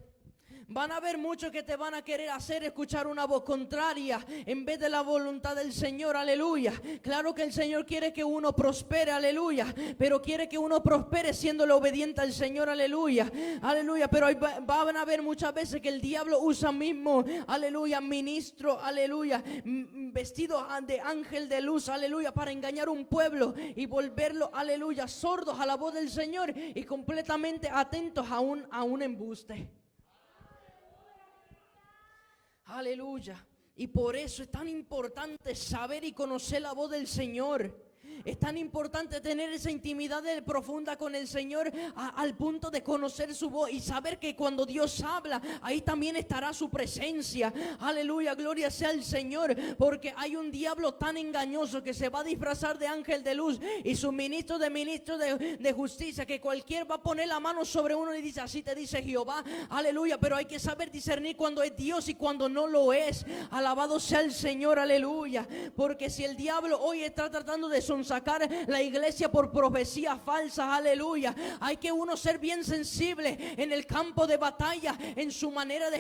Van a haber muchos que te van a querer hacer escuchar una voz contraria en vez de la voluntad del Señor, aleluya. Claro que el Señor quiere que uno prospere, aleluya, pero quiere que uno prospere siéndole obediente al Señor, aleluya, aleluya. Pero van a haber muchas veces que el diablo usa mismo, aleluya, ministro, aleluya, vestido de ángel de luz, aleluya, para engañar un pueblo y volverlo, aleluya, sordos a la voz del Señor y completamente atentos a un embuste. Aleluya. Y por eso es tan importante saber y conocer la voz del Señor. Es tan importante tener esa intimidad profunda con el Señor al punto de conocer su voz y saber que cuando Dios habla, ahí también estará su presencia. Aleluya, gloria sea al Señor, porque hay un diablo tan engañoso que se va a disfrazar de ángel de luz y su ministro de justicia, que cualquier va a poner la mano sobre uno y dice, así te dice Jehová, aleluya. Pero hay que saber discernir cuando es Dios y cuando no lo es. Alabado sea el Señor, aleluya. Porque si el diablo hoy está tratando de sacar la iglesia por profecías falsas, aleluya, hay que uno ser bien sensible en el campo de batalla, en su manera de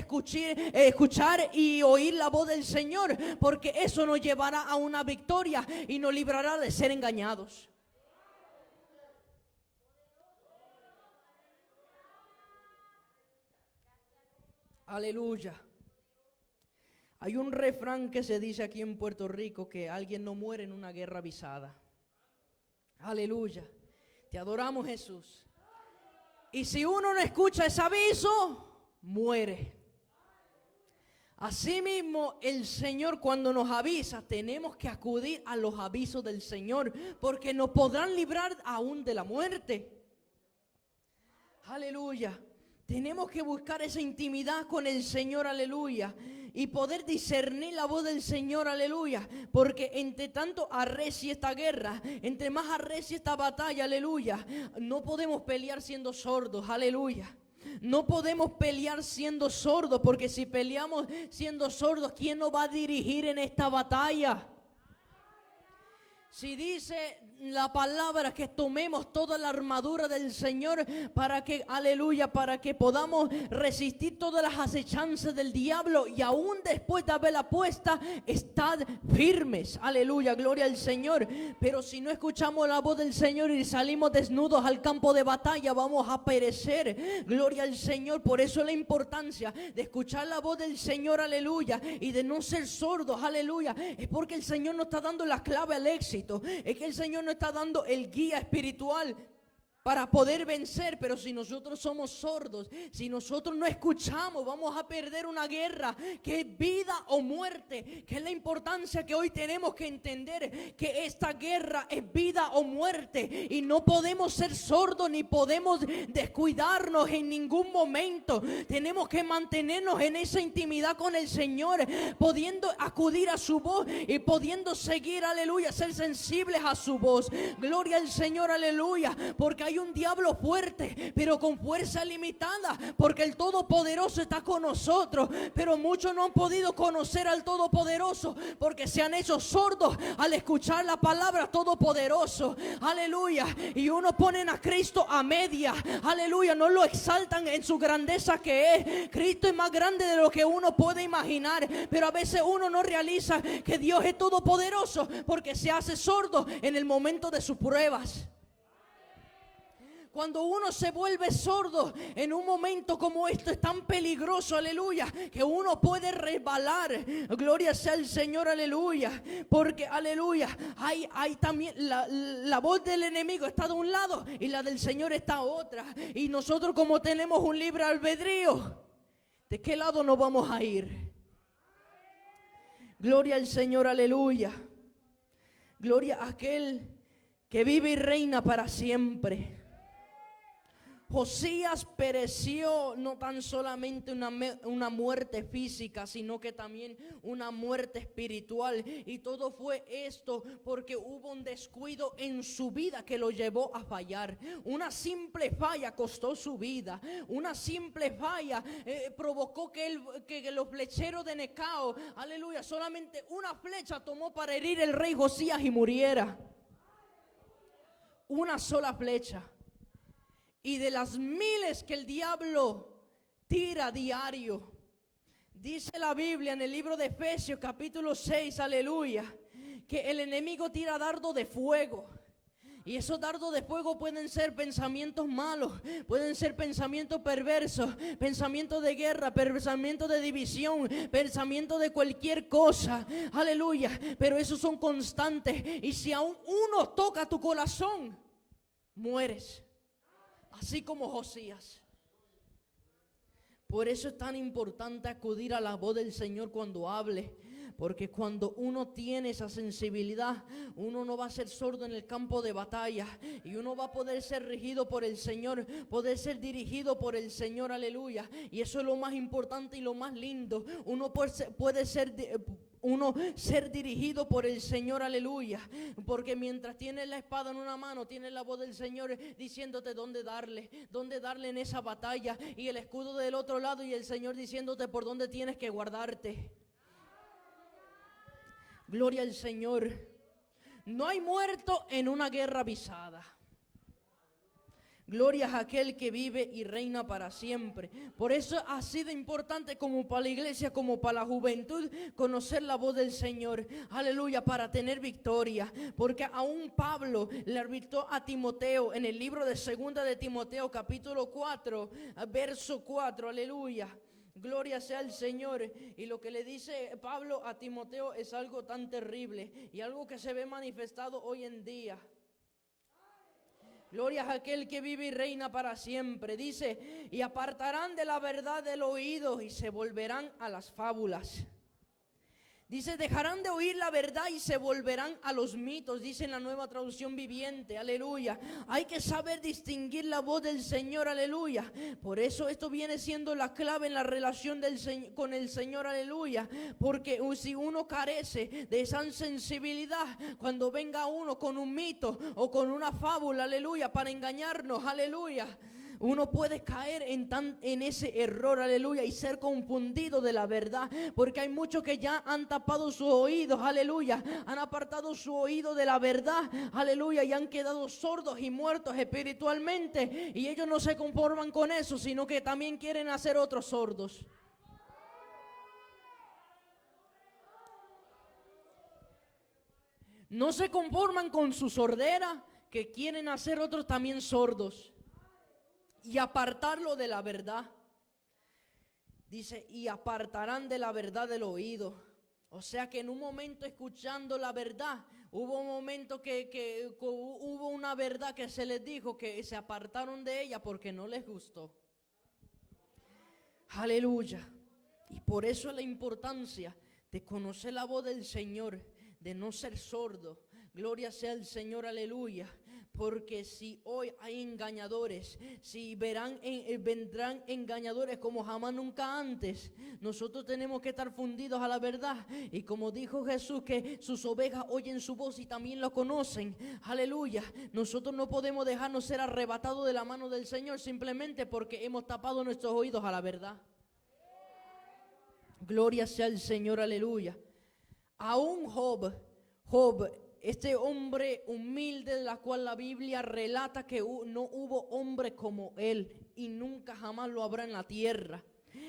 escuchar y oír la voz del Señor, porque eso nos llevará a una victoria y nos librará de ser engañados. Aleluya. Hay un refrán que se dice aquí en Puerto Rico, que alguien no muere en una guerra avisada. Aleluya. Te adoramos, Jesús. Y si uno no escucha ese aviso, muere. Asimismo, el Señor cuando nos avisa, tenemos que acudir a los avisos del Señor, porque nos podrán librar aún de la muerte. Aleluya. Tenemos que buscar esa intimidad con el Señor, aleluya, y poder discernir la voz del Señor, aleluya, porque entre tanto arrecie esta guerra, entre más arrecie esta batalla, aleluya, no podemos pelear siendo sordos, aleluya. No podemos pelear siendo sordos, porque si peleamos siendo sordos, ¿quién nos va a dirigir en esta batalla? Si dice la palabra que tomemos toda la armadura del Señor para que, aleluya, para que podamos resistir todas las acechanzas del diablo y aún después de haberla puesta, estad firmes, aleluya, gloria al Señor. Pero si no escuchamos la voz del Señor y salimos desnudos al campo de batalla, vamos a perecer, gloria al Señor. Por eso la importancia de escuchar la voz del Señor, aleluya, y de no ser sordos, aleluya, es porque el Señor nos está dando la clave al éxito. Es que el Señor nos está dando el guía espiritual. para poder vencer. Pero si nosotros somos sordos, si nosotros no escuchamos, vamos a perder una guerra que es vida o muerte, que es la importancia que hoy tenemos que entender, que esta guerra es vida o muerte, y no podemos ser sordos ni podemos descuidarnos en ningún momento. Tenemos que mantenernos en esa intimidad con el Señor, pudiendo acudir a su voz y pudiendo seguir, aleluya, ser sensibles a su voz. Gloria al Señor, aleluya, porque hay un diablo fuerte, pero con fuerza limitada, porque el Todopoderoso está con nosotros. Pero muchos no han podido conocer al Todopoderoso porque se han hecho sordos al escuchar la palabra Todopoderoso, aleluya. Y uno ponen a Cristo a media, aleluya, no lo exaltan en su grandeza que es. Cristo es más grande de lo que uno puede imaginar, pero a veces uno no realiza que Dios es todopoderoso porque se hace sordo en el momento de sus pruebas. Cuando uno se vuelve sordo en un momento como esto, es tan peligroso, aleluya, que uno puede resbalar. Gloria sea al Señor, aleluya. Porque, aleluya, hay también la voz del enemigo está de un lado y la del Señor está a otra. Y nosotros, como tenemos un libre albedrío, ¿de qué lado nos vamos a ir? Gloria al Señor, aleluya. Gloria a aquel que vive y reina para siempre. Josías pereció no tan solamente una muerte física, sino que también una muerte espiritual. Y todo fue esto porque hubo un descuido en su vida que lo llevó a fallar. Una simple falla costó su vida. Una simple falla provocó que los flecheros de Necao, aleluya, solamente una flecha tomó para herir el rey Josías y muriera. Una sola flecha. Y de las miles que el diablo tira diario, dice la Biblia en el libro de Efesios capítulo 6, aleluya, que el enemigo tira dardo de fuego. Y esos dardos de fuego pueden ser pensamientos malos, pueden ser pensamientos perversos, pensamientos de guerra, pensamientos de división, pensamientos de cualquier cosa, aleluya. Pero esos son constantes, y si aún uno toca tu corazón, mueres. Así como Josías. Por eso es tan importante acudir a la voz del Señor cuando hable. Porque cuando uno tiene esa sensibilidad, uno no va a ser sordo en el campo de batalla. Y uno va a poder ser regido por el Señor, poder ser dirigido por el Señor, aleluya. Y eso es lo más importante y lo más lindo. Uno puede ser dirigido por el Señor, aleluya. Porque mientras tienes la espada en una mano, tienes la voz del Señor diciéndote dónde darle en esa batalla, y el escudo del otro lado, y el Señor diciéndote por dónde tienes que guardarte. Gloria al Señor. No hay muerto en una guerra avisada. Gloria a aquel que vive y reina para siempre. Por eso ha sido importante, como para la iglesia, como para la juventud, conocer la voz del Señor. Aleluya, para tener victoria. Porque aún Pablo le advirtió a Timoteo en el libro de 2 de Timoteo capítulo 4, verso 4. Aleluya. Gloria sea al Señor. Y lo que le dice Pablo a Timoteo es algo tan terrible y algo que se ve manifestado hoy en día. Gloria a aquel que vive y reina para siempre. Dice, y apartarán de la verdad del oído y se volverán a las fábulas. Dice, dejarán de oír la verdad y se volverán a los mitos, dice en la Nueva Traducción Viviente, aleluya. Hay que saber distinguir la voz del Señor, aleluya. Por eso esto viene siendo la clave en la relación con el Señor, aleluya. Porque si uno carece de esa sensibilidad, cuando venga uno con un mito o con una fábula, aleluya, para engañarnos, aleluya, uno puede caer en ese error, aleluya, y ser confundido de la verdad. Porque hay muchos que ya han tapado sus oídos, aleluya, han apartado su oído de la verdad, aleluya, y han quedado sordos y muertos espiritualmente. Y ellos no se conforman con eso, sino que también quieren hacer otros sordos. No se conforman con su sordera, que quieren hacer otros también sordos y apartarlo de la verdad. Dice, y apartarán de la verdad del oído. O sea que en un momento escuchando la verdad, hubo un momento que hubo una verdad que se les dijo que se apartaron de ella porque no les gustó. Aleluya. Y por eso es la importancia de conocer la voz del Señor, de no ser sordo. Gloria sea al Señor, aleluya. Porque si hoy hay engañadores, si vendrán engañadores como jamás nunca antes, nosotros tenemos que estar fundidos a la verdad. Y como dijo Jesús, que sus ovejas oyen su voz y también lo conocen. Aleluya. Nosotros no podemos dejarnos ser arrebatados de la mano del Señor simplemente porque hemos tapado nuestros oídos a la verdad. Gloria sea al Señor, aleluya. Aún Job, este hombre humilde, de la cual la Biblia relata que no hubo hombre como él y nunca jamás lo habrá en la tierra.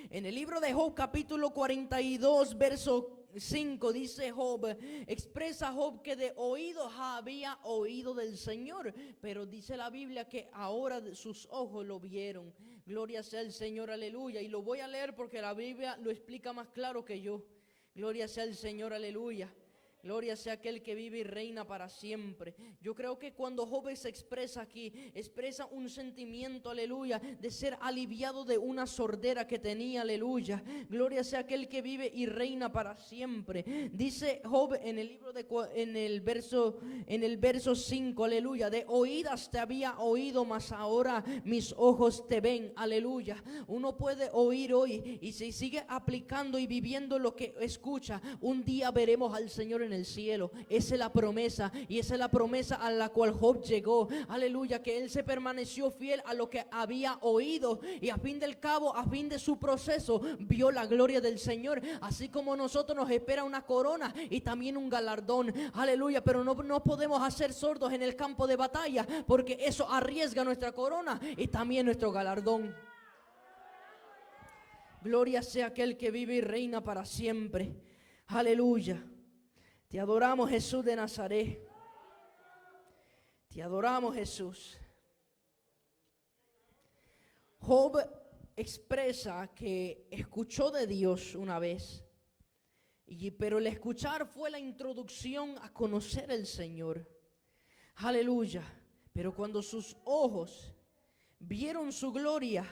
En el libro de Job, capítulo 42, verso 5, dice Job, expresa Job que de oídos había oído del Señor, pero dice la Biblia que ahora sus ojos lo vieron. Gloria sea al Señor, aleluya. Y lo voy a leer porque la Biblia lo explica más claro que yo. Gloria sea al Señor, aleluya. Gloria sea aquel que vive y reina para siempre. Yo creo que cuando Job se expresa aquí, expresa un sentimiento, aleluya, de ser aliviado de una sordera que tenía, aleluya. Gloria sea aquel que vive y reina para siempre. Dice Job en el libro en el verso 5, aleluya, de oídas te había oído, mas ahora mis ojos te ven, aleluya. Uno puede oír hoy y si sigue aplicando y viviendo lo que escucha, un día veremos al Señor en el cielo. Esa es la promesa, y esa es la promesa a la cual Job llegó, aleluya, que él se permaneció fiel a lo que había oído y a fin del cabo, a fin de su proceso, vio la gloria del Señor. Así como nosotros nos espera una corona y también un galardón, aleluya, pero no podemos hacer sordos en el campo de batalla, porque eso arriesga nuestra corona y también nuestro galardón. Gloria sea aquel que vive y reina para siempre, aleluya. Te adoramos, Jesús de Nazaret. Te adoramos, Jesús. Job expresa que escuchó de Dios una vez, pero el escuchar fue la introducción a conocer al Señor. Aleluya. Pero cuando sus ojos vieron su gloria,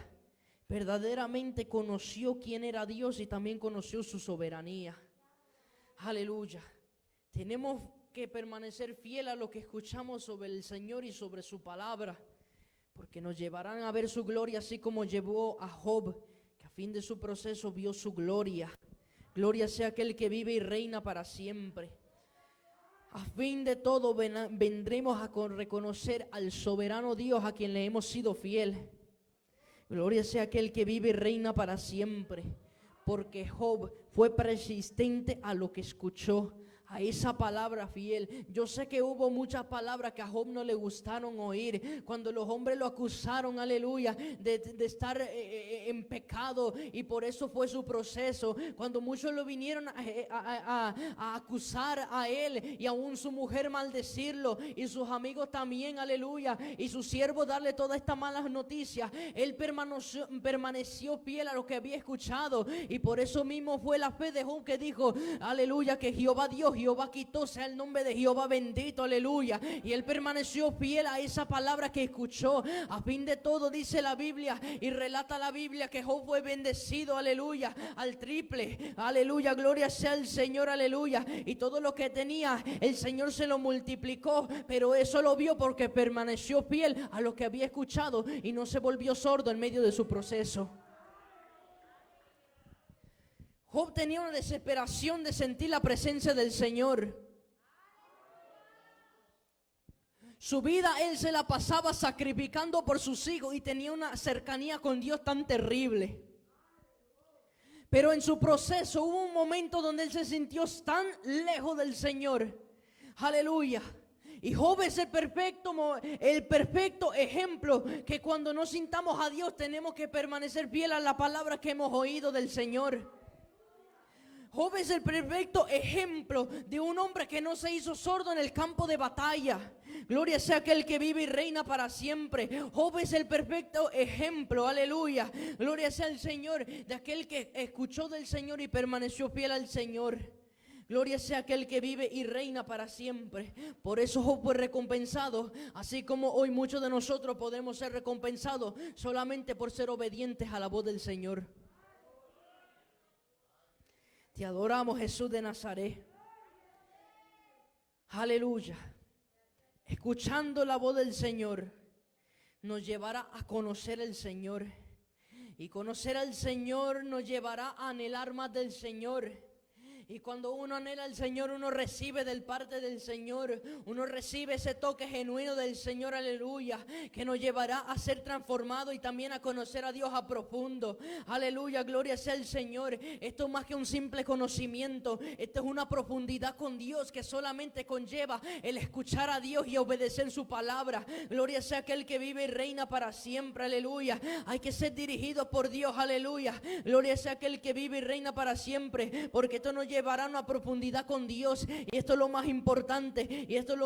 verdaderamente conoció quién era Dios y también conoció su soberanía. Aleluya. Tenemos que permanecer fiel a lo que escuchamos sobre el Señor y sobre su palabra, porque nos llevarán a ver su gloria, así como llevó a Job, que a fin de su proceso vio su gloria. Gloria sea aquel que vive y reina para siempre. A fin de todo vendremos a reconocer al soberano Dios a quien le hemos sido fiel. Gloria sea aquel que vive y reina para siempre, porque Job fue persistente a lo que escuchó, a esa palabra fiel. Yo sé que hubo muchas palabras que a Job no le gustaron oír, cuando los hombres lo acusaron, aleluya, de estar en pecado, y por eso fue su proceso. Cuando muchos lo vinieron a acusar a él, y aún su mujer maldecirlo, y sus amigos también, aleluya, y sus siervos darle todas estas malas noticias, él permaneció fiel a lo que había escuchado, y por eso mismo fue la fe de Job que dijo, aleluya, que Jehová Dios, Jehová quitó, sea el nombre de Jehová bendito, aleluya. Y él permaneció fiel a esa palabra que escuchó. A fin de todo, dice la Biblia y relata la Biblia, que Job fue bendecido, aleluya, al triple, aleluya, gloria sea el Señor, aleluya. Y todo lo que tenía, el Señor se lo multiplicó, pero eso lo vio porque permaneció fiel a lo que había escuchado y no se volvió sordo en medio de su proceso. Job tenía una desesperación de sentir la presencia del Señor. Su vida él se la pasaba sacrificando por sus hijos y tenía una cercanía con Dios tan terrible. Pero en su proceso hubo un momento donde él se sintió tan lejos del Señor. Aleluya. Y Job es el perfecto ejemplo que cuando no sintamos a Dios tenemos que permanecer fiel a la palabra que hemos oído del Señor. Job es el perfecto ejemplo de un hombre que no se hizo sordo en el campo de batalla. Gloria sea aquel que vive y reina para siempre. Job es el perfecto ejemplo, aleluya. Gloria sea el Señor, de aquel que escuchó del Señor y permaneció fiel al Señor. Gloria sea aquel que vive y reina para siempre. Por eso Job fue recompensado, así como hoy muchos de nosotros podemos ser recompensados solamente por ser obedientes a la voz del Señor. Te adoramos, Jesús de Nazaret. Aleluya. Escuchando la voz del Señor nos llevará a conocer al Señor. Y conocer al Señor nos llevará a anhelar más del Señor. Y cuando uno anhela al Señor, uno recibe del parte del Señor. Uno recibe ese toque genuino del Señor, aleluya, que nos llevará a ser transformados y también a conocer a Dios a profundo. Aleluya, gloria sea el Señor. Esto es más que un simple conocimiento. Esto es una profundidad con Dios que solamente conlleva el escuchar a Dios y obedecer su palabra. Gloria sea aquel que vive y reina para siempre, aleluya. Hay que ser dirigidos por Dios, aleluya. Gloria sea aquel que vive y reina para siempre, porque esto nos llevará a una profundidad con Dios, y esto es lo más importante, y esto es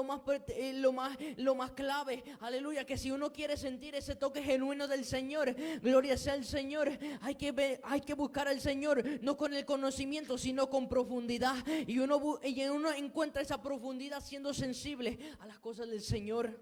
lo más clave, aleluya, que si uno quiere sentir ese toque genuino del Señor, gloria sea el Señor, hay que buscar al Señor no con el conocimiento, sino con profundidad, y uno encuentra esa profundidad siendo sensible a las cosas del Señor.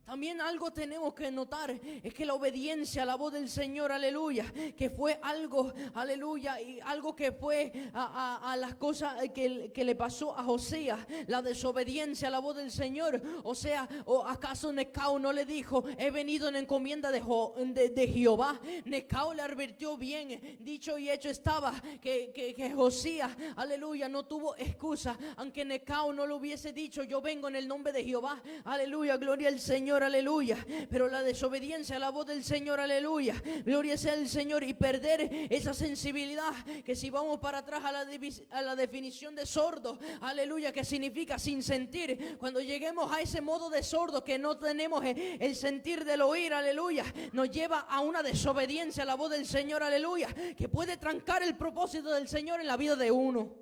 También algo tenemos que notar, es que la obediencia a la voz del Señor, aleluya, que fue algo, aleluya, y algo que fue a las cosas que le pasó a Josías, la desobediencia a la voz del Señor. O sea, ¿o acaso Necao no le dijo, he venido en encomienda de Jehová? Necao le advirtió bien, dicho y hecho estaba, que Josías, aleluya, no tuvo excusa, aunque Necao no lo hubiese dicho, yo vengo en el nombre de Jehová, aleluya, gloria al Señor, aleluya. Pero la desobediencia a la voz del Señor, aleluya, gloria sea el Señor, y perder esa sensibilidad, que si vamos para atrás a la definición de sordo, aleluya, que significa sin sentir, cuando lleguemos a ese modo de sordo que no tenemos el sentir del oír, aleluya, nos lleva a una desobediencia a la voz del Señor, aleluya, que puede trancar el propósito del Señor en la vida de uno.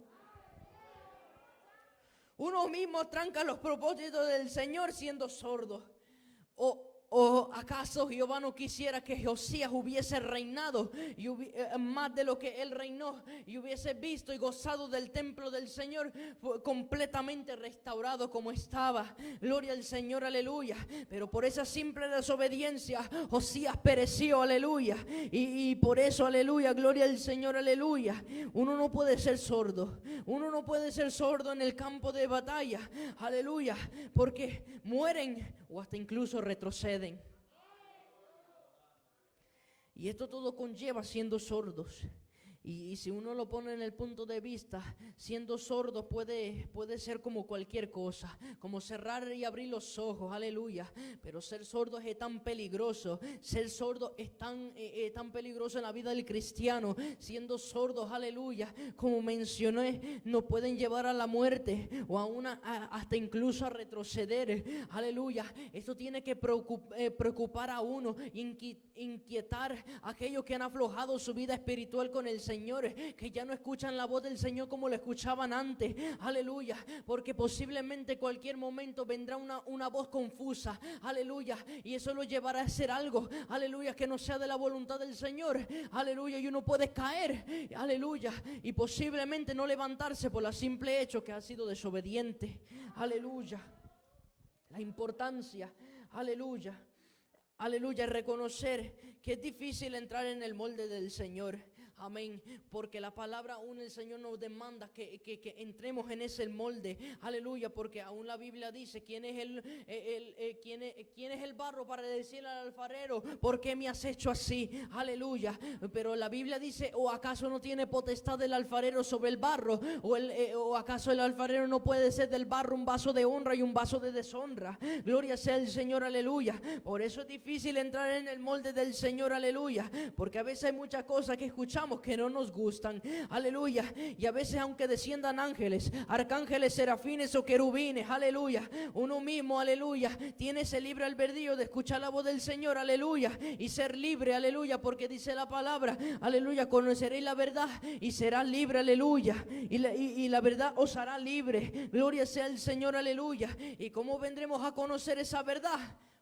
Uno mismo tranca los propósitos del Señor siendo sordo. ¿O acaso Jehová no quisiera que Josías hubiese reinado y más de lo que él reinó, y hubiese visto y gozado del templo del Señor completamente restaurado como estaba? Gloria al Señor, aleluya. Pero por esa simple desobediencia Josías pereció, aleluya. Y por eso, aleluya, gloria al Señor, aleluya. Uno no puede ser sordo. Uno no puede ser sordo en el campo de batalla, aleluya, porque mueren o hasta incluso retroceden. Y esto todo conlleva siendo sordos. Y si uno lo pone en el punto de vista, siendo sordo puede ser como cualquier cosa, como cerrar y abrir los ojos, aleluya. Pero ser sordo es tan peligroso. Ser sordo es tan peligroso en la vida del cristiano. Siendo sordos, aleluya, como mencioné, nos pueden llevar a la muerte o hasta incluso a retroceder, aleluya. Esto tiene que preocupar a uno, inquietar a aquellos que han aflojado su vida espiritual con el Señor, que ya no escuchan la voz del Señor como lo escuchaban antes, aleluya, porque posiblemente cualquier momento vendrá una voz confusa, aleluya, y eso lo llevará a hacer algo, aleluya, que no sea de la voluntad del Señor, aleluya, y uno puede caer, aleluya, y posiblemente no levantarse por el simple hecho que ha sido desobediente, aleluya. La importancia, aleluya, aleluya, reconocer que es difícil entrar en el molde del Señor. Amén, porque la palabra aún el Señor nos demanda que entremos en ese molde, aleluya, porque aún la Biblia dice quién es el barro para decirle al alfarero, ¿por qué me has hecho así? Aleluya. Pero la Biblia dice, ¿o acaso no tiene potestad el alfarero sobre el barro? ¿O acaso el alfarero no puede ser del barro un vaso de honra y un vaso de deshonra? Gloria sea el Señor, aleluya. Por eso es difícil entrar en el molde del Señor, aleluya, porque a veces hay muchas cosas que escuchamos que no nos gustan, aleluya, y a veces aunque desciendan ángeles, arcángeles, serafines o querubines, aleluya, uno mismo, aleluya, tiene ese libre albedrío de escuchar la voz del Señor, aleluya, y ser libre, aleluya, porque dice la palabra, aleluya, conoceréis la verdad y serás libre, aleluya, y la verdad os hará libre, gloria sea el Señor, aleluya. ¿Y cómo vendremos a conocer esa verdad?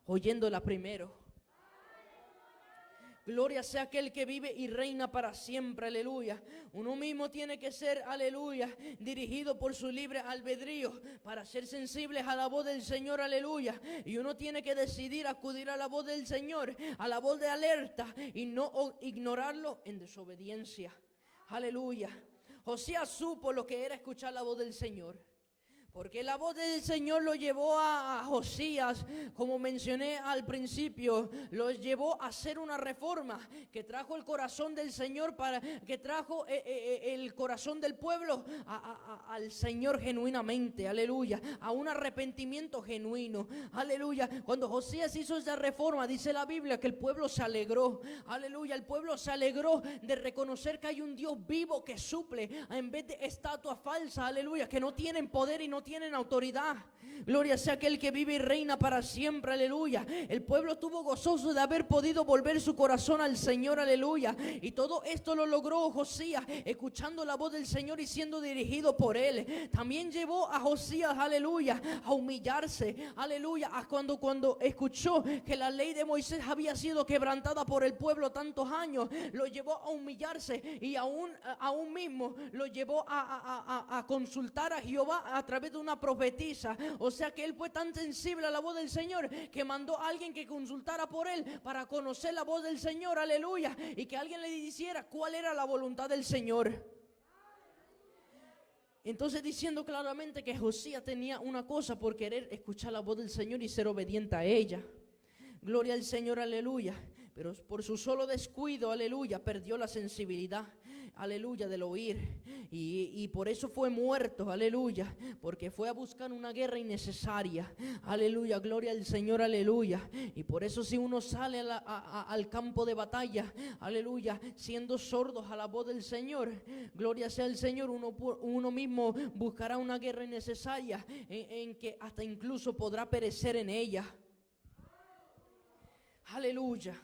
Oyéndola primero. Gloria sea aquel que vive y reina para siempre, aleluya. Uno mismo tiene que ser, aleluya, dirigido por su libre albedrío para ser sensibles a la voz del Señor, aleluya. Y uno tiene que decidir acudir a la voz del Señor, a la voz de alerta y no ignorarlo en desobediencia. Aleluya. Josías supo lo que era escuchar la voz del Señor. Porque la voz del Señor lo llevó a Josías, como mencioné al principio, lo llevó a hacer una reforma que trajo el corazón del Señor, que trajo el corazón del pueblo al Señor genuinamente, aleluya, a un arrepentimiento genuino, aleluya. Cuando Josías hizo esa reforma, dice la Biblia que el pueblo se alegró, aleluya, el pueblo se alegró de reconocer que hay un Dios vivo que suple en vez de estatuas falsas, aleluya, que no tienen poder y no tienen autoridad. Gloria sea aquel que vive y reina para siempre, aleluya. El pueblo estuvo gozoso de haber podido volver su corazón al Señor, aleluya. Y todo esto lo logró Josías escuchando la voz del Señor y siendo dirigido por él. También llevó a Josías, aleluya, a humillarse, aleluya, a cuando escuchó que la ley de Moisés había sido quebrantada por el pueblo tantos años, lo llevó a humillarse y aún mismo lo llevó a consultar a Jehová a través de una profetisa. O sea que él fue tan sensible a la voz del Señor que mandó a alguien que consultara por él para conocer la voz del Señor, aleluya, y que alguien le dijera cuál era la voluntad del Señor. Entonces, diciendo claramente que Josías tenía una cosa por querer escuchar la voz del Señor y ser obediente a ella. Gloria al Señor, aleluya. Pero por su solo descuido, aleluya, perdió la sensibilidad, aleluya, del oír. Y por eso fue muerto, aleluya, porque fue a buscar una guerra innecesaria, aleluya, gloria al Señor, aleluya. Y por eso si uno sale al campo de batalla, aleluya, siendo sordos a la voz del Señor, gloria sea al Señor, uno mismo buscará una guerra innecesaria en que hasta incluso podrá perecer en ella. Aleluya.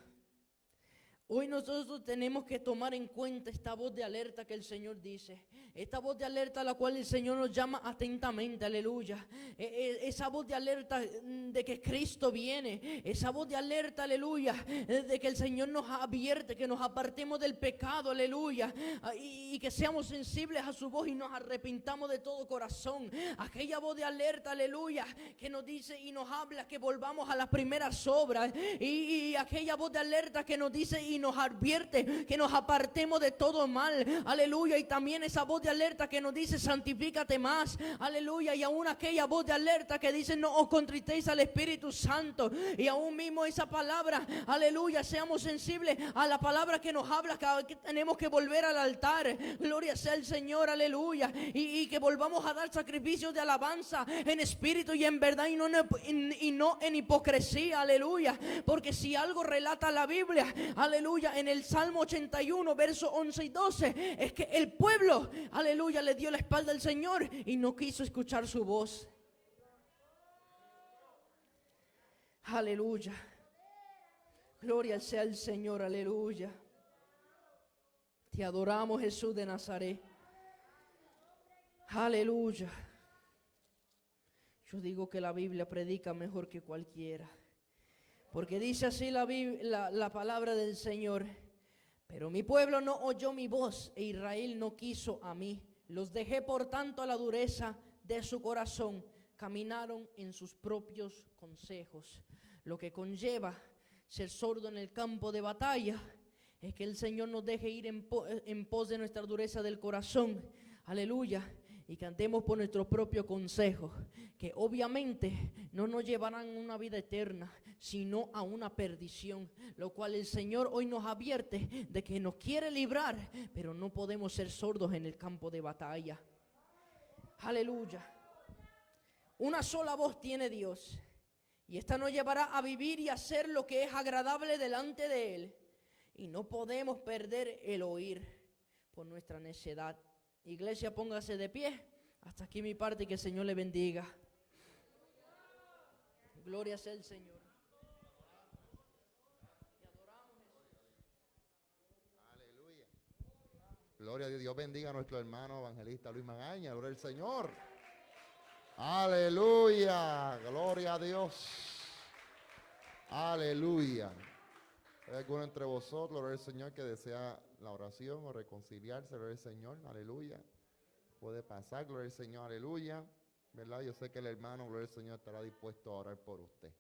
Hoy nosotros tenemos que tomar en cuenta esta voz de alerta que el Señor dice. Esta voz de alerta a la cual el Señor nos llama atentamente, aleluya. Esa voz de alerta de que Cristo viene. Esa voz de alerta, aleluya, de que el Señor nos advierte, que nos apartemos del pecado, aleluya. Y que seamos sensibles a su voz y nos arrepintamos de todo corazón. Aquella voz de alerta, aleluya, que nos dice y nos habla que volvamos a las primeras obras. Y aquella voz de alerta que nos dice y nos advierte que nos apartemos de todo mal, aleluya. Y también esa voz de alerta que nos dice santifícate más, aleluya. Y aún aquella voz de alerta que dice no os contristéis al Espíritu Santo. Y aún mismo esa palabra, aleluya, seamos sensibles a la palabra que nos habla que tenemos que volver al altar, gloria sea el Señor, aleluya. Y que volvamos a dar sacrificios de alabanza en espíritu y en verdad y no en hipocresía, aleluya. Porque si algo relata la Biblia, aleluya, en el Salmo 81, versos 11 y 12, es que el pueblo, aleluya, le dio la espalda al Señor y no quiso escuchar su voz. Aleluya. Gloria sea al Señor, aleluya. Te adoramos, Jesús de Nazaret. Aleluya. Yo digo que la Biblia predica mejor que cualquiera. Porque dice así la palabra del Señor. Pero mi pueblo no oyó mi voz e Israel no quiso a mí. Los dejé por tanto a la dureza de su corazón. Caminaron en sus propios consejos. Lo que conlleva ser sordo en el campo de batalla es que el Señor nos deje ir en pos de nuestra dureza del corazón. Aleluya. Y cantemos por nuestro propio consejo, que obviamente no nos llevarán a una vida eterna, sino a una perdición. Lo cual el Señor hoy nos advierte de que nos quiere librar, pero no podemos ser sordos en el campo de batalla. Aleluya. Una sola voz tiene Dios, y esta nos llevará a vivir y hacer lo que es agradable delante de Él. Y no podemos perder el oír por nuestra necedad. Iglesia, póngase de pie. Hasta aquí mi parte, que el Señor le bendiga. Gloria sea el Señor. Te adoramos, Jesús. Aleluya. Gloria a Dios. Dios bendiga a nuestro hermano evangelista Luis Magaña. Gloria al Señor. Aleluya. Gloria a Dios. Aleluya. ¿Hay alguno entre vosotros, gloria al Señor, que desea la oración o reconciliarse? Gloria al Señor, aleluya. Puede pasar, gloria al Señor, aleluya. ¿Verdad? Yo sé que el hermano, gloria al Señor, estará dispuesto a orar por usted.